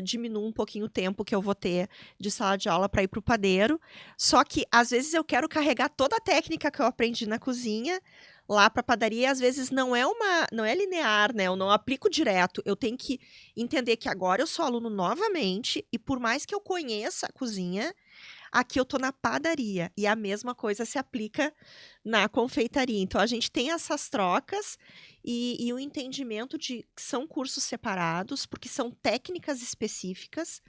Speaker 1: diminuo um pouquinho o tempo que eu vou ter de sala de aula para ir para o padeiro. Só que, às vezes, eu quero carregar toda a técnica que eu aprendi na cozinha lá para a padaria, e às vezes não é linear, né? Eu não aplico direto. Eu tenho que entender que agora eu sou aluno novamente, e por mais que eu conheça a cozinha, aqui eu tô na padaria, e a mesma coisa se aplica na confeitaria. Então, a gente tem essas trocas e o entendimento de que são cursos separados, porque são técnicas específicas,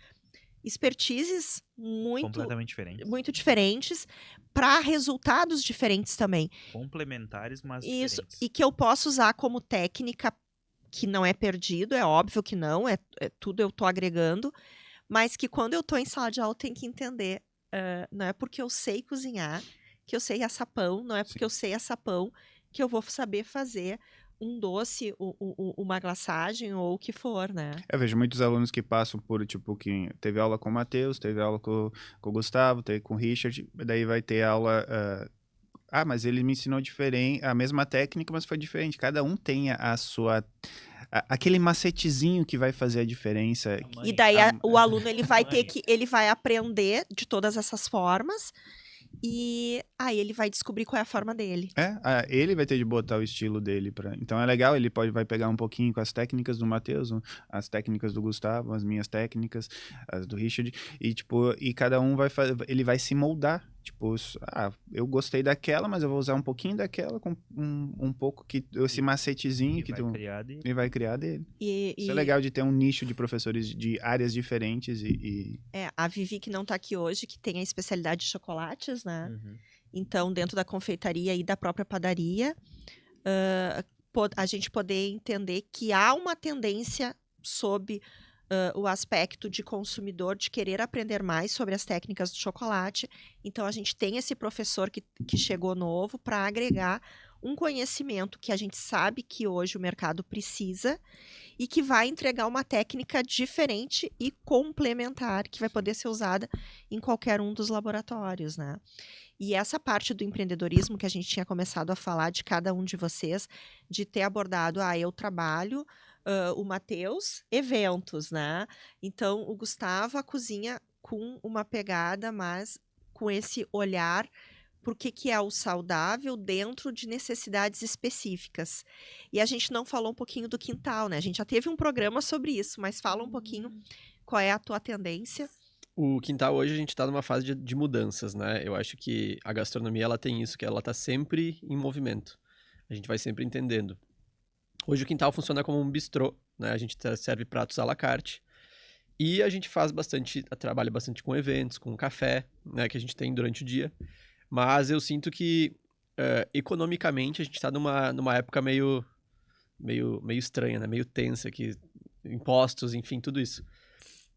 Speaker 1: expertises muito diferentes, para resultados diferentes também.
Speaker 5: Complementares, mas
Speaker 1: isso,
Speaker 5: diferentes.
Speaker 1: E que eu posso usar como técnica, que não é perdido, é óbvio que não, tudo eu tô agregando, mas que quando eu tô em sala de aula eu tenho que entender, não é porque eu sei cozinhar que eu sei assar pão, não é porque eu sei assar pão que eu vou saber fazer um doce, uma glaçagem ou o que for, né?
Speaker 3: Eu vejo muitos alunos que passam por, tipo, que teve aula com o Matheus, teve aula com o Gustavo, teve com o Richard, daí vai ter aula... mas ele me ensinou diferente, a mesma técnica, mas foi diferente. Cada um tem a sua... aquele macetezinho que vai fazer a diferença.
Speaker 1: E daí o aluno ele vai aprender de todas essas formas, e aí ele vai descobrir qual é a forma dele.
Speaker 3: Ele vai ter de botar o estilo dele então é legal, ele vai pegar um pouquinho com as técnicas do Matheus, as técnicas do Gustavo, as minhas técnicas, as do Richard, e tipo, e cada um ele vai se moldar. Tipo, eu gostei daquela, mas eu vou usar um pouquinho daquela com um pouco esse macetezinho
Speaker 5: Ele
Speaker 3: vai criar dele. Isso é legal de ter um nicho de professores de áreas diferentes
Speaker 1: a Vivi, que não tá aqui hoje, que tem a especialidade de chocolates, né?
Speaker 5: Uhum.
Speaker 1: Então, dentro da confeitaria e da própria padaria, a gente poder entender que há uma tendência sob o aspecto de consumidor, de querer aprender mais sobre as técnicas do chocolate. Então, a gente tem esse professor que chegou novo para agregar um conhecimento que a gente sabe que hoje o mercado precisa e que vai entregar uma técnica diferente e complementar, que vai poder ser usada em qualquer um dos laboratórios, né? E essa parte do empreendedorismo que a gente tinha começado a falar de cada um de vocês, de ter abordado, eu trabalho, o Matheus, eventos, né? Então, o Gustavo, a cozinha com uma pegada, mas com esse olhar por que é o saudável dentro de necessidades específicas. E a gente não falou um pouquinho do quintal, né? A gente já teve um programa sobre isso, mas fala um pouquinho qual é a tua tendência.
Speaker 4: O quintal hoje a gente está numa fase de mudanças, né? Eu acho que a gastronomia ela tem isso, que ela está sempre em movimento. A gente vai sempre entendendo. Hoje o quintal funciona como um bistrô, né? A gente serve pratos à la carte. E a gente trabalha bastante com eventos, com café, né? Que a gente tem durante o dia. Mas eu sinto que, economicamente, a gente está numa época meio estranha, né? Meio tensa, que impostos, enfim, tudo isso.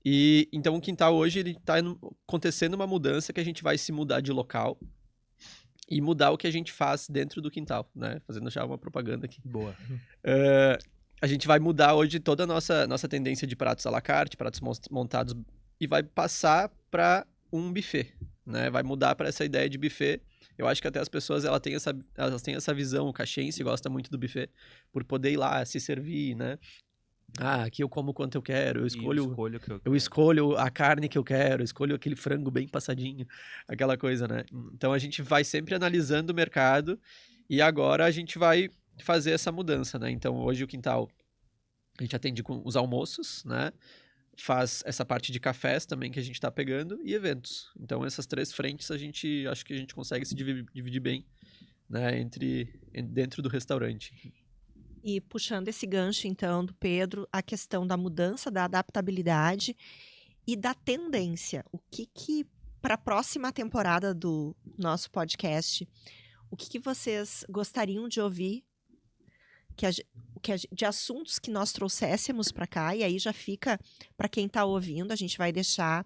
Speaker 4: E então o quintal hoje ele tá acontecendo uma mudança que a gente vai se mudar de local e mudar o que a gente faz dentro do quintal, né? Fazendo já uma propaganda aqui.
Speaker 5: Boa.
Speaker 4: A gente vai mudar hoje toda a nossa tendência de pratos à la carte, pratos montados, e vai passar para um buffet, né? Vai mudar para essa ideia de buffet. Eu acho que até as pessoas elas têm essa visão, o caxiense gosta muito do buffet, por poder ir lá, se servir, né? Aqui eu como quanto eu quero, eu escolho a carne que eu quero, eu escolho aquele frango bem passadinho, aquela coisa, né? Então a gente vai sempre analisando o mercado e agora a gente vai fazer essa mudança, né? Então hoje o quintal, a gente atende com os almoços, né? Faz essa parte de cafés também que a gente tá pegando e eventos. Então essas 3 frentes acho que a gente consegue se dividir bem, né? Dentro do restaurante.
Speaker 1: E puxando esse gancho, então, do Pedro, a questão da mudança, da adaptabilidade e da tendência. O que para a próxima temporada do nosso podcast, o que vocês gostariam de ouvir de assuntos que nós trouxéssemos para cá? E aí já fica, para quem está ouvindo, a gente vai deixar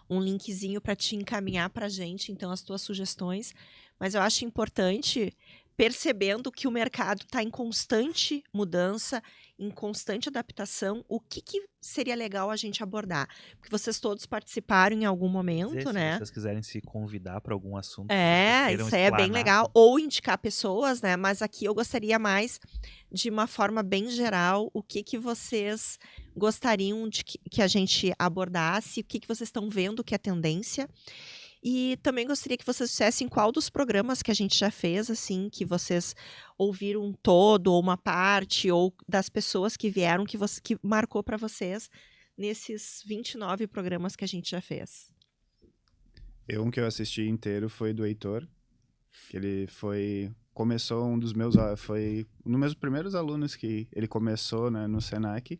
Speaker 1: um linkzinho para te encaminhar para a gente, então, as tuas sugestões. Mas eu acho importante, percebendo que o mercado está em constante mudança, em constante adaptação, o que seria legal a gente abordar? Porque vocês todos participaram em algum momento, né?
Speaker 5: Se vocês quiserem se convidar para algum assunto,
Speaker 1: isso aí é bem legal. Ou indicar pessoas, né? Mas aqui eu gostaria mais, de uma forma bem geral, o que vocês gostariam de que a gente abordasse, o que vocês estão vendo que é tendência. E também gostaria que vocês dissessem qual dos programas que a gente já fez, assim, que vocês ouviram todo, ou uma parte, ou das pessoas que vieram, que marcou para vocês nesses 29 programas que a gente já fez.
Speaker 3: Um que eu assisti inteiro foi do Heitor, que ele começou foi um dos meus primeiros alunos que ele começou, né, no Senac.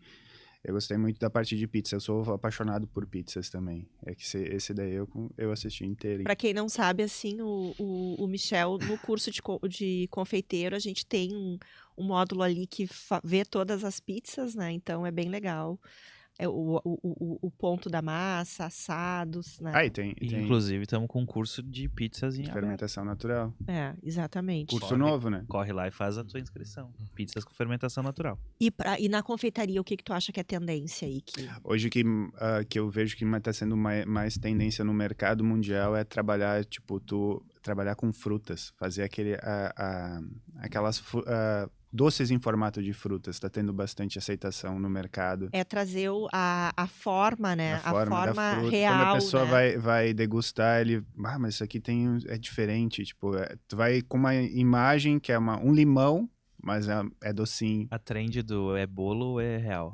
Speaker 3: Eu gostei muito da parte de pizza. Eu sou apaixonado por pizzas também. É que esse daí eu assisti inteiro.
Speaker 1: Para quem não sabe, assim, o Michel, no curso de confeiteiro, a gente tem um módulo ali que vê todas as pizzas, né? Então é bem legal. O ponto da massa, assados, né?
Speaker 5: Inclusive, estamos com um curso de pizzas em
Speaker 3: fermentação natural.
Speaker 1: Exatamente.
Speaker 3: Curso novo, né?
Speaker 5: Corre lá e faz a tua inscrição. Pizzas com fermentação natural.
Speaker 1: E na confeitaria, o que tu acha que é tendência aí?
Speaker 3: Hoje que eu vejo que está sendo mais tendência no mercado mundial é trabalhar, trabalhar com frutas. Fazer aquelas doces em formato de frutas, está tendo bastante aceitação no mercado.
Speaker 1: É trazer a forma, né? A forma real.
Speaker 3: Quando a pessoa,
Speaker 1: né?
Speaker 3: vai degustar, mas isso aqui é diferente. Tu vai com uma imagem que é um limão, mas é docinho.
Speaker 5: A trend do é bolo ou é real?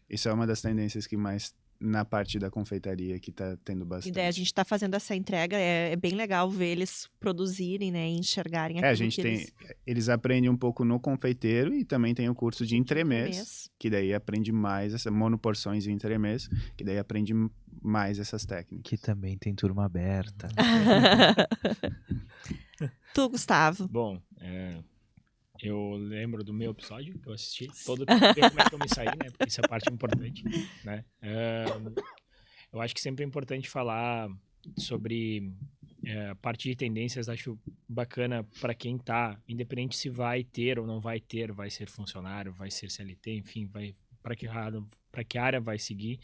Speaker 3: Isso é uma das tendências que mais na parte da confeitaria que tá tendo bastante.
Speaker 1: E daí a gente está fazendo essa entrega, é bem legal ver eles produzirem, né, e enxergarem aquilo
Speaker 3: eles aprendem um pouco no confeiteiro e também tem o curso de entremês, que daí aprende mais essa monoporções e entremês, que daí aprende mais essas técnicas.
Speaker 5: Que também tem turma aberta.
Speaker 1: Tu, Gustavo?
Speaker 2: Bom, eu lembro do meu episódio que eu assisti, todo pra ver como é que eu me saí, né? Porque isso é parte importante, né? Eu acho que sempre é importante falar sobre a parte de tendências. Acho bacana para quem tá, independente se vai ter ou não vai ter, vai ser funcionário, vai ser CLT, enfim, vai para que área vai seguir,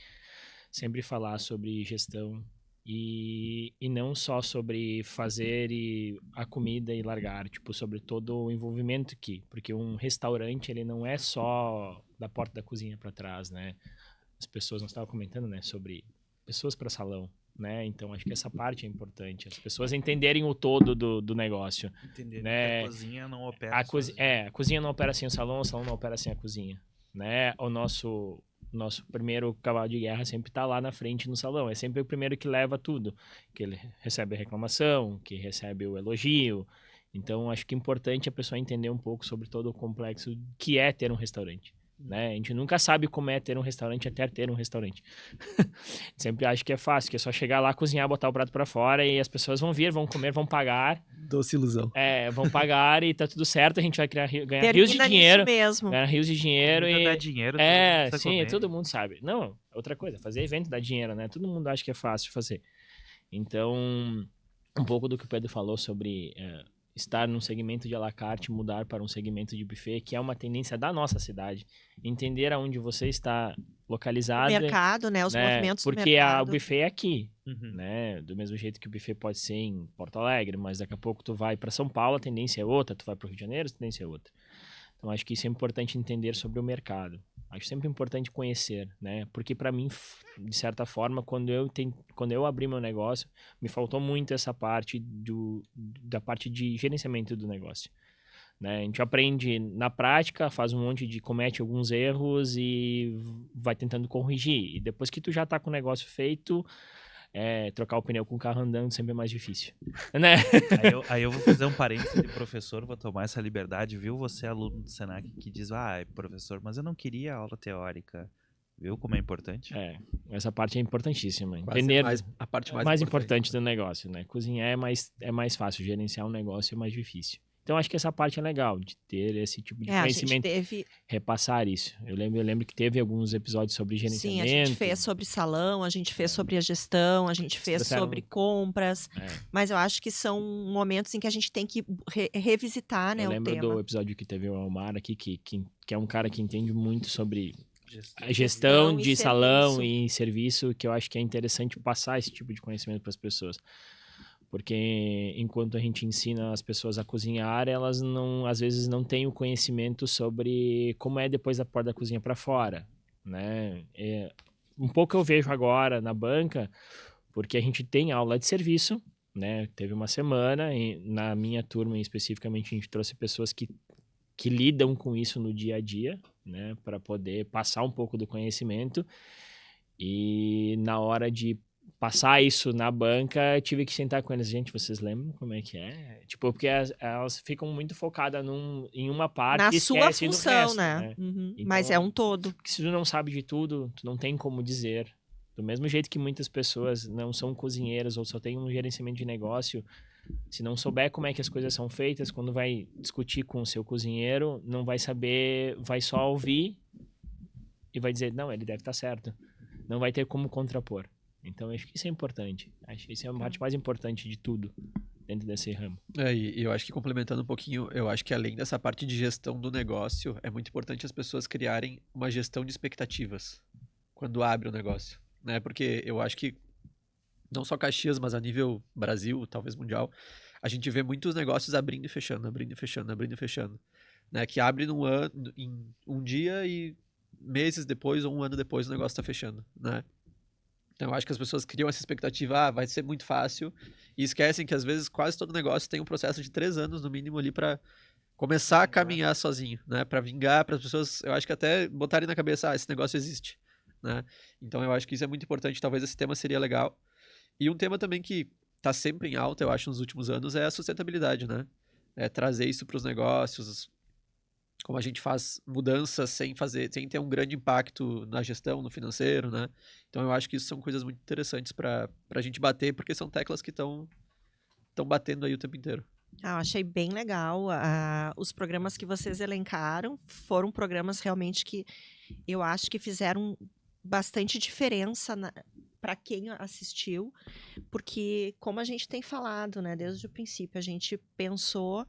Speaker 2: sempre falar sobre gestão. E não só sobre fazer a comida e largar, sobre todo o envolvimento aqui, porque um restaurante, ele não é só da porta da cozinha para trás, né? As pessoas, nós estávamos comentando, né, sobre pessoas para salão, né? Então acho que essa parte é importante, as pessoas entenderem o todo do negócio.
Speaker 5: Entender
Speaker 2: né?
Speaker 5: que a cozinha não opera
Speaker 2: A cozinha não opera sem o salão não opera sem a cozinha, né? O nosso primeiro cavalo de guerra sempre tá lá na frente no salão, é sempre o primeiro que leva tudo, que ele recebe a reclamação, que recebe o elogio. Então acho que é importante a pessoa entender um pouco sobre todo o complexo que é ter um restaurante. Né? A gente nunca sabe como é ter um restaurante até ter um restaurante. Sempre acho que é fácil, que é só chegar lá, cozinhar, botar o prato para fora e as pessoas vão vir, vão comer, vão pagar.
Speaker 4: Doce ilusão.
Speaker 2: Vão pagar e tá tudo certo, a gente vai ganhar
Speaker 1: Termina
Speaker 2: rios de dinheiro.
Speaker 1: nisso mesmo.
Speaker 2: Ganhar rios de dinheiro
Speaker 5: Comida
Speaker 2: e...
Speaker 5: dá dinheiro,
Speaker 2: sim, todo mundo sabe. Não, outra coisa, fazer evento dá dinheiro, né? Todo mundo acha que é fácil fazer. Então, um pouco do que o Pedro falou sobre... estar num segmento de à la carte, mudar para um segmento de buffet, que é uma tendência da nossa cidade. Entender aonde você está localizado.
Speaker 1: O mercado, né? Os movimentos do
Speaker 2: porque
Speaker 1: mercado.
Speaker 2: o buffet é aqui,
Speaker 5: Uhum.
Speaker 2: né? Do mesmo jeito que o buffet pode ser em Porto Alegre, mas daqui a pouco tu vai para São Paulo, a tendência é outra, tu vai para o Rio de Janeiro, a tendência é outra. Então, acho que isso é importante entender sobre o mercado. Acho sempre importante conhecer, né? Porque para mim, de certa forma, quando eu abri meu negócio, me faltou muito essa parte da parte de gerenciamento do negócio. Né? A gente aprende na prática, faz comete alguns erros e vai tentando corrigir. E depois que tu já tá com o negócio feito, trocar o pneu com o carro andando sempre é mais difícil, né?
Speaker 5: Aí eu vou fazer um parênteses de professor, vou tomar essa liberdade, viu? Você, aluno do Senac, que diz, professor, mas eu não queria aula teórica. Viu como é importante?
Speaker 2: Essa parte é importantíssima.
Speaker 4: Quase
Speaker 2: Entender
Speaker 4: a parte
Speaker 2: mais importante do negócio, né? Cozinhar é mais fácil, gerenciar um negócio é mais difícil. Então, acho que essa parte é legal, de ter esse tipo de conhecimento, repassar isso. Eu lembro que teve alguns episódios sobre gerenciamento.
Speaker 1: Sim, a gente fez sobre salão, a gente fez sobre a gestão, a gente fez sobre compras, mas eu acho que são momentos em que a gente tem que revisitar, né, o tema.
Speaker 2: Eu lembro do episódio que teve o Omar aqui, que é um cara que entende muito sobre a gestão de salão e serviço, que eu acho que é interessante passar esse tipo de conhecimento para as pessoas. Porque enquanto a gente ensina as pessoas a cozinhar, elas às vezes não têm o conhecimento sobre como é depois da porta da cozinha para fora, né? Um pouco eu vejo agora na banca, porque a gente tem aula de serviço, né? Teve uma semana, e na minha turma especificamente a gente trouxe pessoas que lidam com isso no dia a dia, né? Para poder passar um pouco do conhecimento. E na hora de passar isso na banca, tive que sentar com eles. Gente, vocês lembram como é que é? Tipo, porque elas ficam muito focadas em uma parte
Speaker 1: na
Speaker 2: e
Speaker 1: sua
Speaker 2: esquecem
Speaker 1: função,
Speaker 2: do resto,
Speaker 1: né? Uhum.
Speaker 2: Então,
Speaker 1: mas é um todo.
Speaker 2: Porque se tu não sabe de tudo, tu não tem como dizer. Do mesmo jeito que muitas pessoas não são cozinheiras ou só têm um gerenciamento de negócio, se não souber como é que as coisas são feitas, quando vai discutir com o seu cozinheiro, não vai saber, vai só ouvir e vai dizer, não, ele deve estar certo. Não vai ter como contrapor. Então, acho que isso é importante. Acho que isso é a parte mais importante de tudo dentro desse ramo.
Speaker 4: E eu acho que, complementando um pouquinho, eu acho que além dessa parte de gestão do negócio, é muito importante as pessoas criarem uma gestão de expectativas quando abre o negócio, né? Porque eu acho que não só Caxias, mas a nível Brasil, talvez mundial, a gente vê muitos negócios abrindo e fechando, abrindo e fechando, abrindo e fechando, né? Que abre em um dia e meses depois ou um ano depois o negócio está fechando, né? Então eu acho que as pessoas criam essa expectativa, vai ser muito fácil, e esquecem que às vezes quase todo negócio tem um processo de 3 anos no mínimo ali para começar a caminhar sozinho, né? Para vingar, para as pessoas, eu acho que até botarem na cabeça, esse negócio existe, né? Então eu acho que isso é muito importante, talvez esse tema seria legal. E um tema também que está sempre em alta, eu acho, nos últimos anos, é a sustentabilidade, né? Trazer isso para os negócios, como a gente faz mudanças sem ter um grande impacto na gestão, no financeiro, né? Então eu acho que isso são coisas muito interessantes para a gente bater, porque são teclas que estão batendo aí o tempo inteiro.
Speaker 1: Eu achei bem legal. Os programas que vocês elencaram foram programas realmente que eu acho que fizeram bastante diferença para quem assistiu, porque, como a gente tem falado, né, desde o princípio, a gente pensou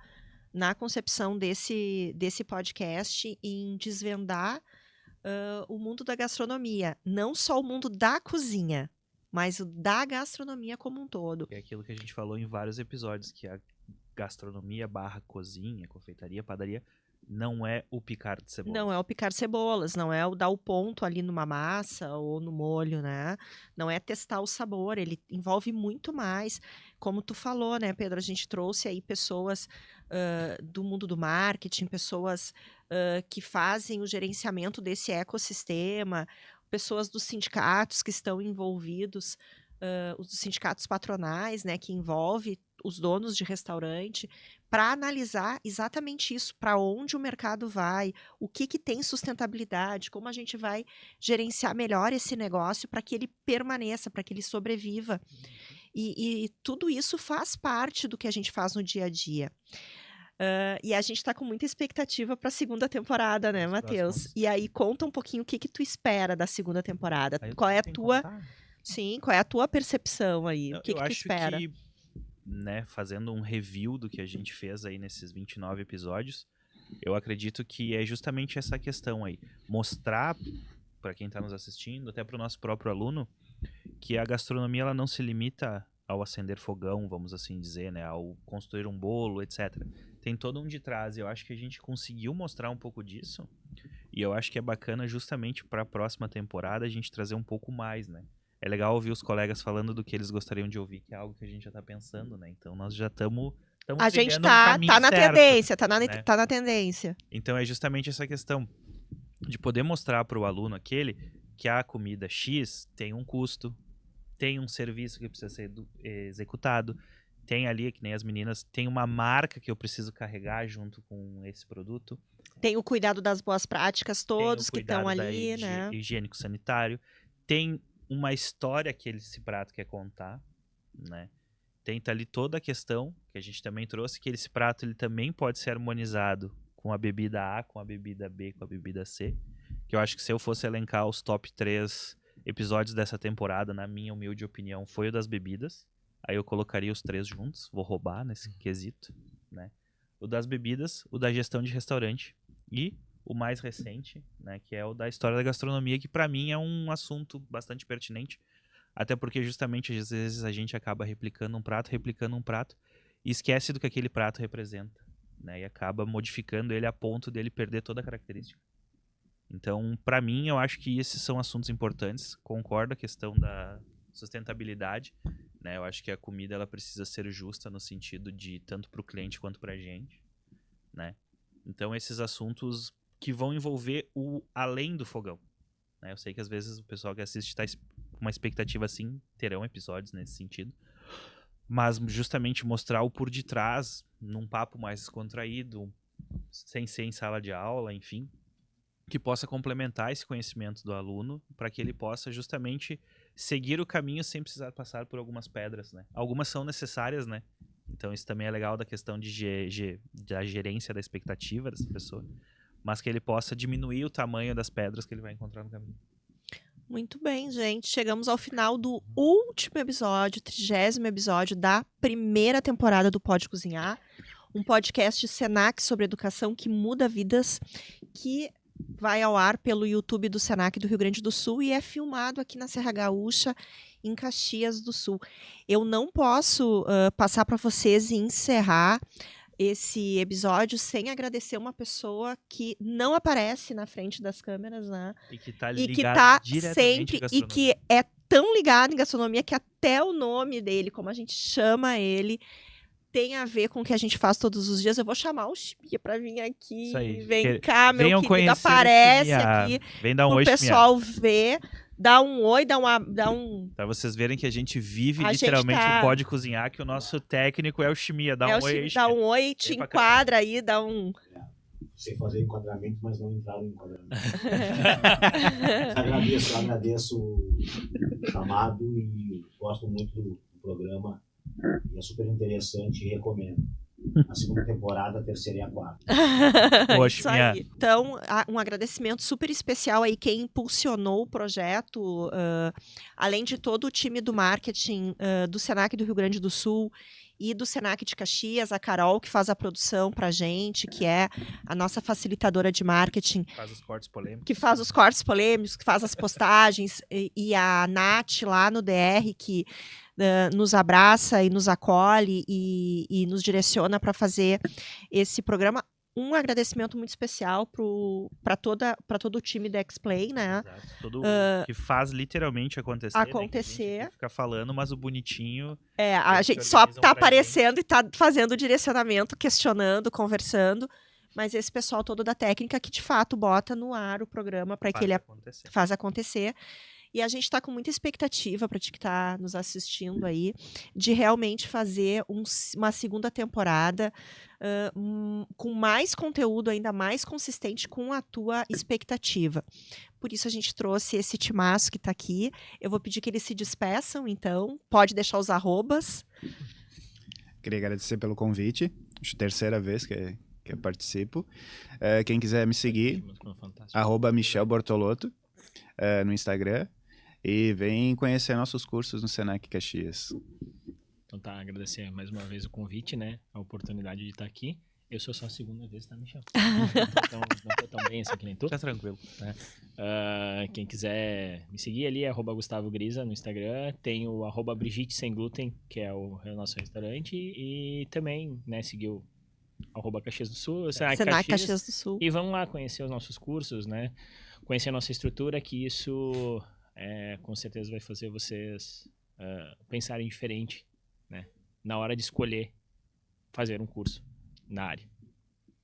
Speaker 1: na concepção desse podcast em desvendar o mundo da gastronomia. Não só o mundo da cozinha, mas o da gastronomia como um todo.
Speaker 5: É aquilo que a gente falou em vários episódios, que a gastronomia / cozinha, confeitaria, padaria, não é o picar de cebola.
Speaker 1: Não é o picar cebolas, não é o dar o ponto ali numa massa ou no molho, né? Não é testar o sabor, ele envolve muito mais. Como tu falou, né, Pedro? A gente trouxe aí pessoas do mundo do marketing, pessoas que fazem o gerenciamento desse ecossistema, pessoas dos sindicatos que estão envolvidos, os sindicatos patronais, né, que envolve os donos de restaurante, para analisar exatamente isso, para onde o mercado vai, o que tem sustentabilidade, como a gente vai gerenciar melhor esse negócio para que ele permaneça, para que ele sobreviva. E tudo isso faz parte do que a gente faz no dia a dia. E a gente está com muita expectativa para a segunda temporada, né, Matheus? E aí conta um pouquinho o que tu espera da segunda temporada. Qual é a tua... Sim, qual é a tua percepção aí? O que tu espera?
Speaker 5: Eu acho que, né, fazendo um review do que a gente fez aí nesses 29 episódios, eu acredito que é justamente essa questão aí. Mostrar para quem está nos assistindo, até para o nosso próprio aluno, que a gastronomia ela não se limita ao acender fogão, vamos assim dizer, né, ao construir um bolo, etc. Tem todo um de trás, e eu acho que a gente conseguiu mostrar um pouco disso, e eu acho que é bacana justamente para a próxima temporada a gente trazer um pouco mais, né. É legal ouvir os colegas falando do que eles gostariam de ouvir, que é algo que a gente já tá pensando, né? Então nós já estamos
Speaker 1: a gente tá na
Speaker 5: certo,
Speaker 1: tendência,
Speaker 5: né?
Speaker 1: tá na tendência.
Speaker 5: Então é justamente essa questão de poder mostrar para o aluno aquele que a comida X tem um custo, tem um serviço que precisa ser executado, tem ali, que nem as meninas, tem uma marca que eu preciso carregar junto com esse produto.
Speaker 1: Tem o cuidado das boas práticas, todos que estão ali, né?
Speaker 5: Higiênico-sanitário. Tem uma história que esse prato quer contar, né? Tenta ali toda a questão que a gente também trouxe, que esse prato ele também pode ser harmonizado com a bebida A, com a bebida B, com a bebida C. Que eu acho que se eu fosse elencar os top 3 episódios dessa temporada, na minha humilde opinião, foi o das bebidas. Aí eu colocaria os 3 juntos, vou roubar nesse quesito, né? O das bebidas, o da gestão de restaurante e o mais recente, né, que é o da história da gastronomia, que para mim é um assunto bastante pertinente, até porque justamente às vezes a gente acaba replicando um prato e esquece do que aquele prato representa, né, e acaba modificando ele a ponto dele perder toda a característica. Então, para mim, eu acho que esses são assuntos importantes. Concordo a questão da sustentabilidade, né, eu acho que a comida ela precisa ser justa no sentido de tanto para o cliente quanto para a gente, né. Então, esses assuntos que vão envolver o além do fogão, né? Eu sei que às vezes o pessoal que assiste está com uma expectativa assim, terão episódios nesse sentido, mas justamente mostrar o por detrás num papo mais descontraído, sem ser em sala de aula, enfim, que possa complementar esse conhecimento do aluno para que ele possa justamente seguir o caminho sem precisar passar por algumas pedras, né? Algumas são necessárias, né? Então isso também é legal da questão da gerência da expectativa dessa pessoa, mas que ele possa diminuir o tamanho das pedras que ele vai encontrar no caminho.
Speaker 1: Muito bem, gente. Chegamos ao final do último episódio, 30º episódio da primeira temporada do Pode Cozinhar, um podcast Senac sobre educação que muda vidas, que vai ao ar pelo YouTube do Senac do Rio Grande do Sul e é filmado aqui na Serra Gaúcha, em Caxias do Sul. Eu não posso passar para vocês e encerrar esse episódio sem agradecer uma pessoa que não aparece na frente das câmeras, né?
Speaker 5: E que tá
Speaker 1: sempre e que é tão ligado em gastronomia que até o nome dele, como a gente chama ele, tem a ver com o que a gente faz todos os dias. Eu vou chamar o Chimia para vir aqui.
Speaker 5: Isso aí.
Speaker 1: Vem cá, meu querido, aparece aqui.
Speaker 5: Vem dar um oi,
Speaker 1: o pessoal ver. Dá um oi, dá um...
Speaker 5: Pra vocês verem que a gente vive literalmente o Pode Cozinhar, que o nosso técnico é o Chimia. Dá um oi,
Speaker 1: dá um oi, te enquadra aí, dá um...
Speaker 6: Sei fazer enquadramento, mas não entrar no enquadramento. agradeço o chamado e gosto muito do programa. E é super interessante e recomendo. A segunda temporada, a terceira e a quarta.
Speaker 1: Isso aí. Então, um agradecimento super especial aí quem impulsionou o projeto, além de todo o time do marketing do Senac do Rio Grande do Sul e do Senac de Caxias, a Carol, que faz a produção pra gente, que é a nossa facilitadora de marketing.
Speaker 5: Faz os cortes polêmicos.
Speaker 1: Que faz os cortes polêmicos, que faz as postagens, e a Nath lá no DR, que nos abraça e nos acolhe e nos direciona para fazer esse programa. um agradecimento muito especial para todo o time da X-Play, né?
Speaker 5: Exato. Todo que faz literalmente acontecer. Né? Que a gente fica falando, mas o bonitinho.
Speaker 1: A gente só tá aparecendo e tá fazendo o direcionamento, questionando, conversando. Mas esse pessoal todo da técnica que de fato bota no ar o programa para que ele faz acontecer. E a gente está com muita expectativa para ti que está nos assistindo aí, de realmente fazer uma segunda temporada com mais conteúdo, ainda mais consistente com a tua expectativa. Por isso a gente trouxe esse timaço que está aqui. Eu vou pedir que eles se despeçam, então. Pode deixar os arrobas.
Speaker 3: Queria agradecer pelo convite. Acho a 3ª vez que eu participo. Quem quiser me seguir, @MichelBortolotto no Instagram. E vem conhecer nossos cursos no Senac Caxias.
Speaker 2: Então tá, agradecer mais uma vez o convite, né? A oportunidade de estar aqui. Eu sou só a 2ª vez, tá, Michel? Não tô tão bem assim que nem tu.
Speaker 5: Tá tranquilo.
Speaker 2: Né? Quem quiser me seguir ali é @Gustavo Grisa no Instagram. Tem o @Brigitte Sem Glúten, que é o nosso restaurante. E também, né, seguir o @Caxias do Sul, Senac
Speaker 1: Caxias do Sul.
Speaker 2: E vamos lá conhecer os nossos cursos, né? Conhecer a nossa estrutura, que isso... com certeza vai fazer vocês pensarem diferente, né? Na hora de escolher fazer um curso na área.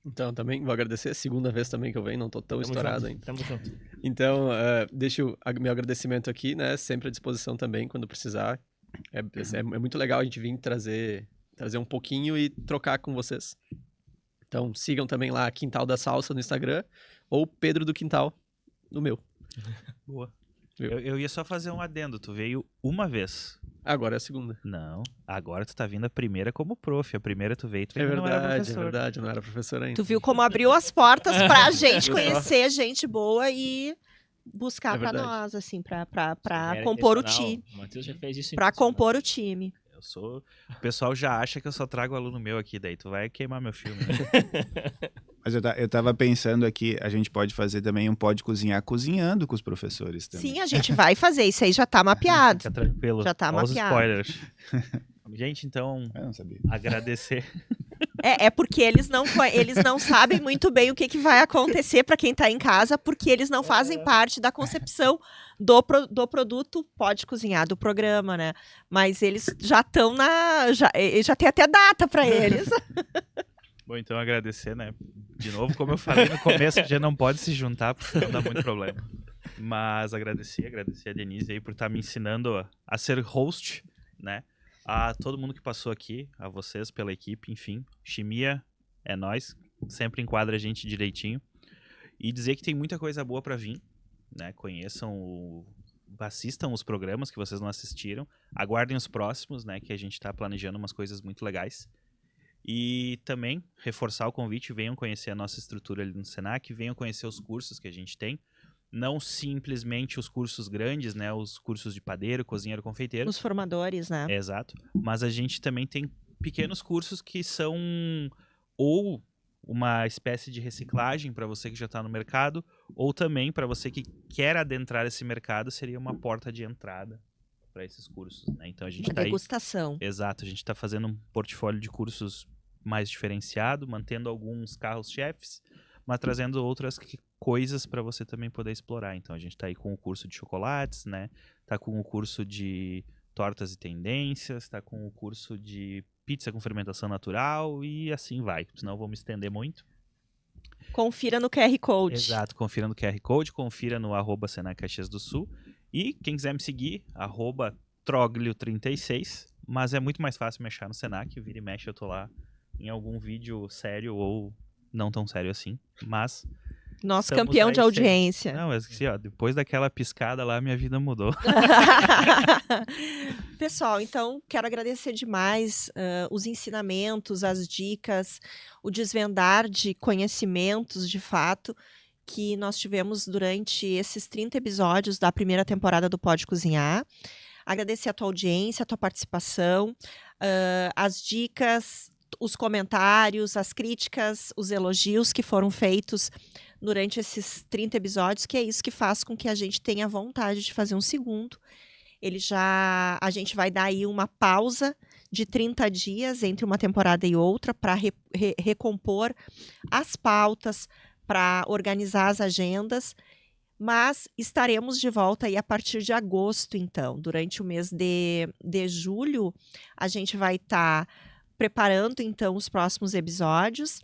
Speaker 4: Então, também vou agradecer. 2ª vez também que eu venho, não tô tão estourado ainda.
Speaker 2: Tamo junto.
Speaker 4: Então, deixo meu agradecimento aqui, né? Sempre à disposição também, quando precisar. É muito legal a gente vir trazer um pouquinho e trocar com vocês. Então, sigam também lá Quintal da Salsa no Instagram ou Pedro do Quintal no meu.
Speaker 5: Boa. Eu ia só fazer um adendo. Tu veio uma vez.
Speaker 4: Agora é a 2ª.
Speaker 5: Não, agora tu tá vindo a primeira como prof. A primeira tu veio, tu não era professor.
Speaker 4: É verdade, eu não era professor ainda.
Speaker 1: Tu viu como abriu as portas pra gente conhecer gente boa e buscar pra nós, assim, pra compor o time.
Speaker 2: O Matheus já fez isso.
Speaker 1: Pra compor o time.
Speaker 5: O pessoal já acha que eu só trago aluno meu aqui, daí tu vai queimar meu filme.
Speaker 3: Mas eu tava pensando aqui, a gente pode fazer também Pode Cozinhar cozinhando com os professores também.
Speaker 1: Sim, a gente vai fazer, isso aí já tá mapeado.
Speaker 5: Fica tranquilo.
Speaker 1: Já tá mapeado.
Speaker 5: Os spoilers. Gente, então,
Speaker 3: eu não sabia.
Speaker 5: Agradecer.
Speaker 1: É porque eles não sabem muito bem o que vai acontecer para quem tá em casa, porque eles não fazem parte da concepção do produto Pode Cozinhar, do programa, né? Mas eles já estão já tem até data para eles.
Speaker 5: Bom, então agradecer, né? De novo, como eu falei no começo, a gente não pode se juntar, porque senão dá muito problema. Mas agradecer a Denise aí por estar me ensinando a ser host, né? A todo mundo que passou aqui, a vocês pela equipe, enfim. Chimia é nós, sempre enquadra a gente direitinho. E dizer que tem muita coisa boa pra vir, né? Conheçam, assistam os programas que vocês não assistiram. Aguardem os próximos, né? Que a gente tá planejando umas coisas muito legais. E também reforçar o convite, venham conhecer a nossa estrutura ali no Senac, venham conhecer os cursos que a gente tem. Não simplesmente os cursos grandes, né? Os cursos de padeiro, cozinheiro, confeiteiro.
Speaker 1: Os formadores, né?
Speaker 5: Exato. Mas a gente também tem pequenos cursos que são ou uma espécie de reciclagem para você que já está no mercado, ou também para você que quer adentrar esse mercado, seria uma porta de entrada para esses cursos, né? Então a gente está aí...
Speaker 1: Degustação.
Speaker 5: Exato. A gente está fazendo um portfólio de cursos mais diferenciado, mantendo alguns carros-chefes, mas trazendo outras coisas para você também poder explorar. Então a gente está aí com o curso de chocolates, né? Tá com o curso de tortas e tendências, tá com o curso de pizza com fermentação natural e assim vai. Senão eu vou me estender muito.
Speaker 1: Confira no QR Code.
Speaker 5: Exato, confira no QR Code, confira no @Senac Caxias do Sul. E quem quiser me seguir, @Troglio36. Mas é muito mais fácil me achar no Senac. Vira e mexe, eu tô lá em algum vídeo sério ou não tão sério assim. Mas...
Speaker 1: Nosso campeão de audiência.
Speaker 5: Não, eu esqueci, ó. Depois daquela piscada lá, minha vida mudou.
Speaker 1: Pessoal, então, quero agradecer demais os ensinamentos, as dicas, o desvendar de conhecimentos, de fato, que nós tivemos durante esses 30 episódios da primeira temporada do Pode Cozinhar. Agradecer a tua audiência, a tua participação, as dicas, os comentários, as críticas, os elogios que foram feitos durante esses 30 episódios, que é isso que faz com que a gente tenha vontade de fazer um segundo. A gente vai dar aí uma pausa de 30 dias entre uma temporada e outra para recompor as pautas, para organizar as agendas, mas estaremos de volta aí a partir de agosto, então. Durante o mês de julho, a gente vai estar preparando, então, os próximos episódios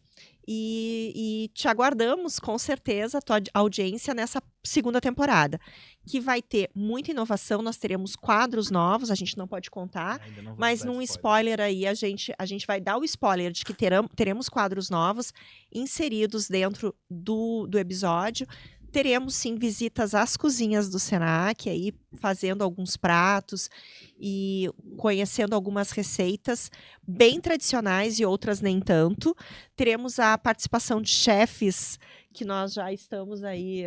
Speaker 1: e te aguardamos, com certeza, a tua audiência nessa segunda temporada, que vai ter muita inovação. Nós teremos quadros novos, a gente não pode contar, mas num spoiler aí, a gente vai dar o spoiler de que teremos quadros novos inseridos dentro do episódio. Teremos, sim, visitas às cozinhas do Senac, aí, fazendo alguns pratos e conhecendo algumas receitas bem tradicionais e outras nem tanto. Teremos a participação de chefes que nós já estamos aí,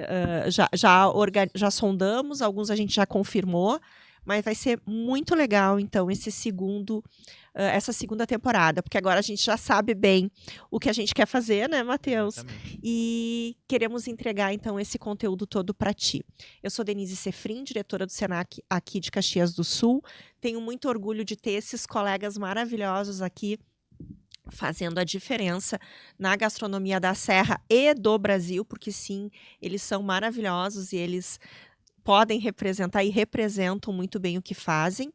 Speaker 1: já sondamos, alguns a gente já confirmou, mas vai ser muito legal, então, essa segunda temporada, porque agora a gente já sabe bem o que a gente quer fazer, né, Matheus? E queremos entregar, então, esse conteúdo todo para ti. Eu sou Denise Sefrin, diretora do Senac aqui de Caxias do Sul. Tenho muito orgulho de ter esses colegas maravilhosos aqui fazendo a diferença na gastronomia da Serra e do Brasil, porque sim, eles são maravilhosos e eles podem representar e representam muito bem o que fazem.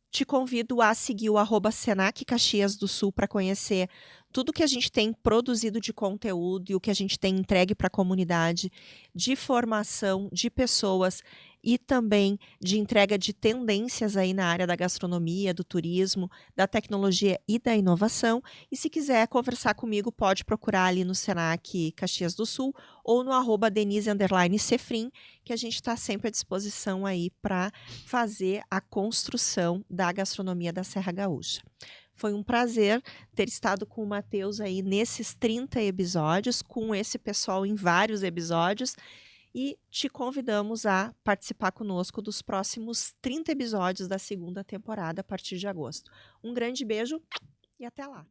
Speaker 1: Te convido a seguir o @Senac Caxias do Sul para conhecer tudo que a gente tem produzido de conteúdo e o que a gente tem entregue para a comunidade de formação de pessoas e também de entrega de tendências aí na área da gastronomia, do turismo, da tecnologia e da inovação. E se quiser conversar comigo, pode procurar ali no Senac Caxias do Sul ou no @Denise_Sefrin, que a gente está sempre à disposição aí para fazer a construção da gastronomia da Serra Gaúcha. Foi um prazer ter estado com o Matheus aí nesses 30 episódios, com esse pessoal em vários episódios, e te convidamos a participar conosco dos próximos 30 episódios da segunda temporada a partir de agosto. Um grande beijo e até lá!